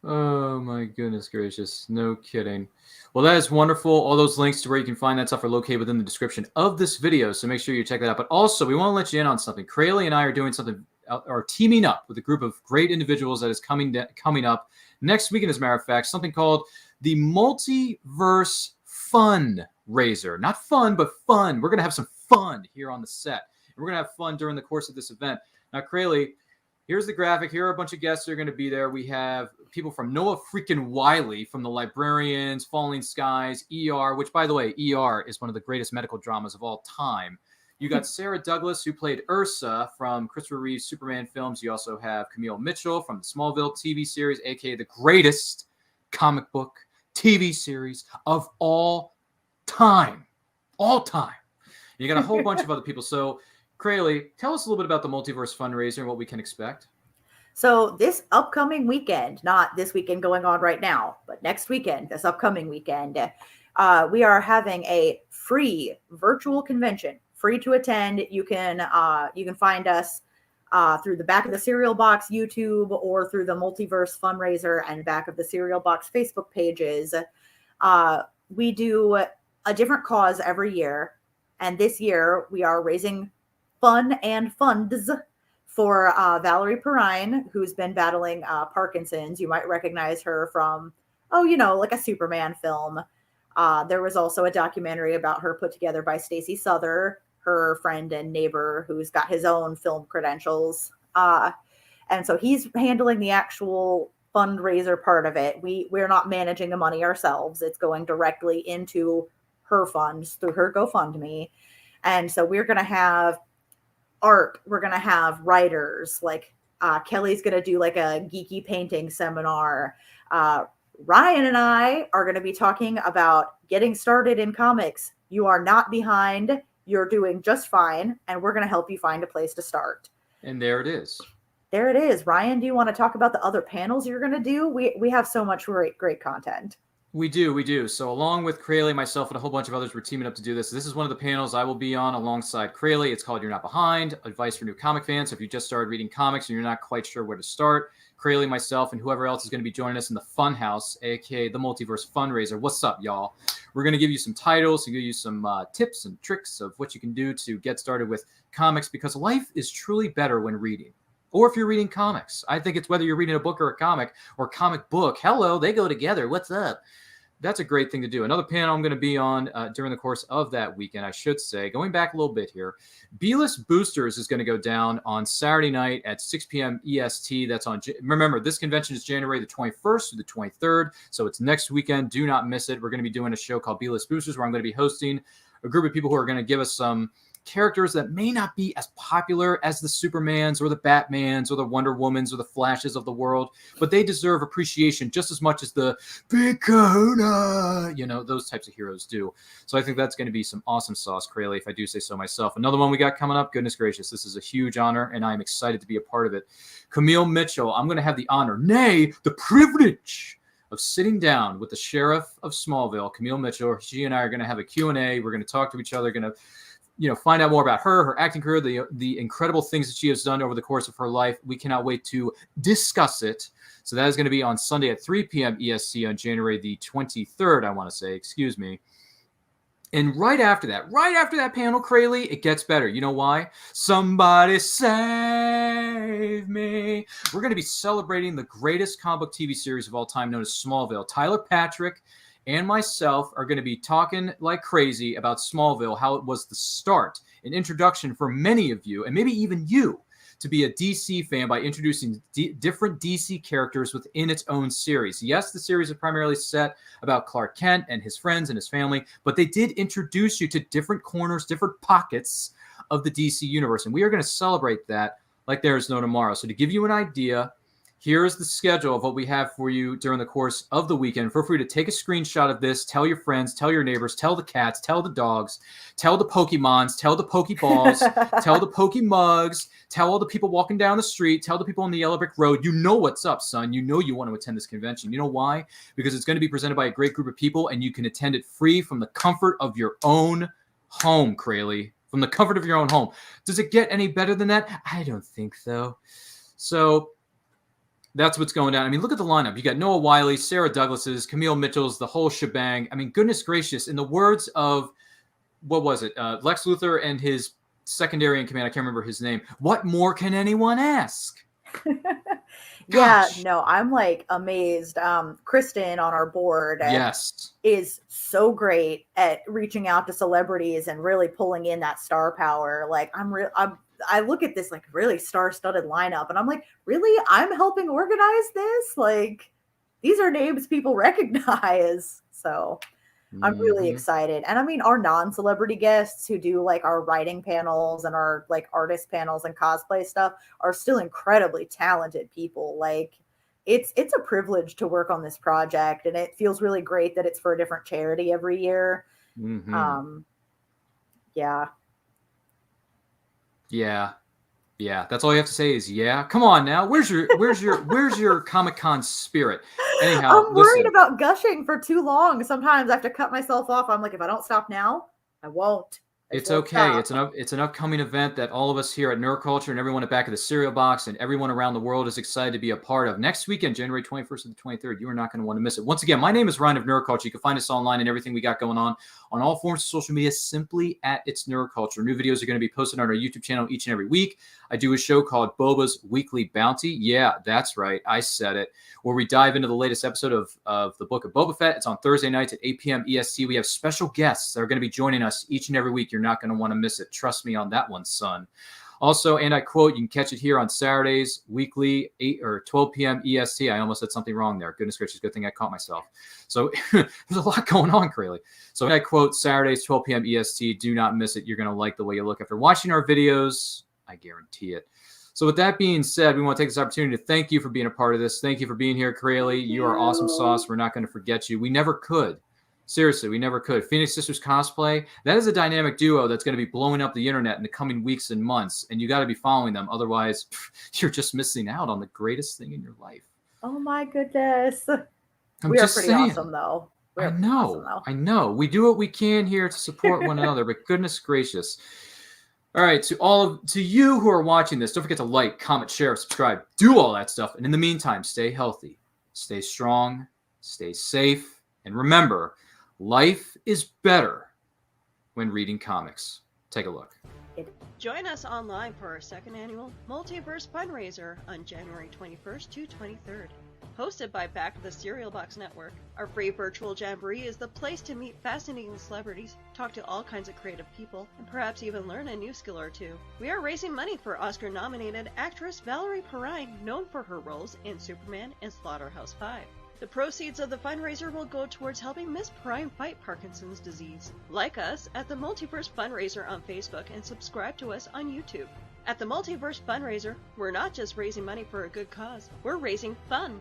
[SPEAKER 6] Oh my goodness gracious. No kidding. Well, that is wonderful. All those links to where you can find that stuff are located within the description of this video. So make sure you check that out. But also, we want to let you in on something. Crayle and I are doing something, are teaming up with a group of great individuals that is coming up next weekend, as a matter of fact, something called the Multiverse Fundraiser. Not fun, but fun. We're going to have some fun here on the set. And we're going to have fun during the course of this event. Now, Crayle, here's the graphic. Here are a bunch of guests that are going to be there. We have people from Noah freaking Wiley, from The Librarians, Falling Skies, ER, which, by the way, ER is one of the greatest medical dramas of all time. You got Sarah Douglas, who played Ursa from Christopher Reeve's Superman films. You also have Camille Mitchell from the Smallville TV series, a.k.a. the greatest comic book TV series of all time. All time. And you got a whole bunch of other people. So, Crayle, tell us a little bit about the Multiverse Fundraiser and what we can expect.
[SPEAKER 7] So this upcoming weekend, not this weekend going on right now, but next weekend, this upcoming weekend, we are having a free virtual convention, free to attend. You can find us through the Back of the Cereal Box YouTube or through the Multiverse Fundraiser and Back of the Cereal Box Facebook pages. We do a different cause every year, and this year we are raising fun and funds for Valerie Perrine, who's been battling Parkinson's. You might recognize her from, like a Superman film. There was also a documentary about her put together by Stacey Souther, her friend and neighbor, who's got his own film credentials. And so he's handling the actual fundraiser part of it. We're not managing the money ourselves. It's going directly into her funds through her GoFundMe. And so we're going to have art. We're going to have writers, like Kelly's going to do like a geeky painting seminar. Ryan and I are going to be talking about getting started in comics. You are not behind. You're doing just fine. And we're going to help you find a place to start.
[SPEAKER 6] And there it is.
[SPEAKER 7] There it is. Ryan, do you want to talk about the other panels you're going to do? We have so much great content.
[SPEAKER 6] We do. So along with Crayle, myself, and a whole bunch of others, we're teaming up to do this. This is one of the panels I will be on alongside Crayle. It's called You're Not Behind, Advice for New Comic Fans. So if you just started reading comics and you're not quite sure where to start, Crayle, myself, and whoever else is going to be joining us in the Fun House, aka the Multiverse Fundraiser. What's up, y'all? We're going to give you some titles and give you some tips and tricks of what you can do to get started with comics, because life is truly better when reading. Or if you're reading comics. I think it's whether you're reading a book or a comic or comic book. Hello, they go together. What's up? That's a great thing to do. Another panel I'm going to be on during the course of that weekend, I should say, going back a little bit here, B-List Boosters is going to go down on Saturday night at 6 p.m. EST. That's on, remember, this convention is January the 21st through the 23rd, so it's next weekend. Do not miss it. We're going to be doing a show called B-List Boosters, where I'm going to be hosting a group of people who are going to give us some characters that may not be as popular as the Supermans or the Batmans or the Wonder Womans or the Flashes of the world, but they deserve appreciation just as much as the Big Kahuna, those types of heroes do. So I think that's going to be some awesome sauce, Crayle, if I do say so myself. Another one we got coming up, goodness gracious, this is a huge honor, and I'm excited to be a part of it. Camille Mitchell, I'm going to have the honor, nay, the privilege of sitting down with the Sheriff of Smallville, Camille Mitchell. She and I are going to have a Q&A. We're going to talk to each other, going to find out more about her acting career, the incredible things that she has done over the course of her life. We cannot wait to discuss it. So that is going to be on Sunday at 3 p.m. EST on January the 23rd, I want to say, excuse me. And right after that panel, Crayle, it gets better. You know why? Somebody save me. We're going to be celebrating the greatest comic book TV series of all time, known as Smallville. Tyler Patrick and myself are going to be talking like crazy about Smallville, how it was the start, an introduction for many of you, and maybe even you, to be a DC fan by introducing different DC characters within its own series. Yes, the series is primarily set about Clark Kent and his friends and his family, but they did introduce you to different corners, different pockets of the DC universe, and we are going to celebrate that like there is no tomorrow. So to give you an idea, here's the schedule of what we have for you during the course of the weekend. Feel free to take a screenshot of this. Tell your friends, tell your neighbors, tell the cats, tell the dogs, tell the Pokemons, tell the Pokeballs, tell the Pokemugs, tell all the people walking down the street, tell the people on the Yellow Brick Road. You know what's up, son. You know you want to attend this convention. You know why? Because it's going to be presented by a great group of people, and you can attend it free from the comfort of your own home, Crayle. From the comfort of your own home. Does it get any better than that? I don't think so. So that's what's going down. I mean, look at the lineup. You got Noah Wiley, Sarah Douglas's, Camille Mitchell's, the whole shebang. I mean, goodness gracious. In the words of, what was it? Lex Luthor and his secondary in command. I can't remember his name. What more can anyone ask?
[SPEAKER 7] Yeah,
[SPEAKER 6] Gosh.
[SPEAKER 7] no, I'm like amazed. Kristen on our board
[SPEAKER 6] Yes.
[SPEAKER 7] is so great at reaching out to celebrities and really pulling in that star power. Like I look at this like really star-studded lineup and I'm like, really? I'm helping organize this? Like these are names people recognize. So I'm really excited. And I mean, our non-celebrity guests who do like our writing panels and our like artist panels and cosplay stuff are still incredibly talented people. Like it's a privilege to work on this project, and it feels really great that it's for a different charity every year. Yeah.
[SPEAKER 6] Yeah, that's all you have to say is yeah. Come on now. Where's your Comic-Con spirit? Anyhow,
[SPEAKER 7] I'm worried about gushing for too long. Sometimes I have to cut myself off. I'm like, if I don't stop now, I won't.
[SPEAKER 6] It's okay. It's an upcoming event that all of us here at Nerd Culture and everyone at Back of the Cereal Box and everyone around the world is excited to be a part of. Next weekend, January 21st and the 23rd, you are not going to want to miss it. Once again, my name is Ryan of Nerd Culture. You can find us online and everything we got going on all forms of social media simply at It's Nerd Culture. New videos are going to be posted on our YouTube channel each and every week. I do a show called Boba's Weekly Bounty. Yeah, that's right. I said it. Where we dive into the latest episode of the Book of Boba Fett. It's on Thursday nights at 8 p.m. EST. We have special guests that are going to be joining us each and every week. You're not going to want to miss it. Trust me on that one, son. Also, and I quote, you can catch it here on Saturdays, weekly, 8 or 12 p.m. EST. I almost said something wrong there. Goodness gracious, good thing I caught myself. So there's a lot going on, Crayle. So and I quote, Saturdays, 12 p.m. EST. Do not miss it. You're going to like the way you look after watching our videos. I guarantee it. So with that being said, we want to take this opportunity to thank you for being a part of this. Thank you for being here, Crayle. You are awesome sauce. We're not going to forget you. We never could. Seriously, we never could. Phoenix Sisters Cosplay, that is a dynamic duo that's going to be blowing up the internet in the coming weeks and months, and you got to be following them. Otherwise, you're just missing out on the greatest thing in your life.
[SPEAKER 7] Oh my goodness. We are pretty awesome, though.
[SPEAKER 6] I know. We do what we can here to support one another, but goodness gracious. All right, to you who are watching this, don't forget to like, comment, share, subscribe, do all that stuff. And in the meantime, stay healthy, stay strong, stay safe, and remember, life is better when reading comics. Take a look.
[SPEAKER 8] Join us online for our second annual Multiverse Fundraiser on January 21st to 23rd. Hosted by Back of the Cereal Box Network, our free virtual jamboree is the place to meet fascinating celebrities, talk to all kinds of creative people, and perhaps even learn a new skill or two. We are raising money for Oscar-nominated actress Valerie Perrine, known for her roles in Superman and Slaughterhouse-5. The proceeds of the fundraiser will go towards helping Miss Perrine fight Parkinson's disease. Like us at the Multiverse Fundraiser on Facebook and subscribe to us on YouTube. At the Multiverse Fundraiser, we're not just raising money for a good cause, we're raising fun.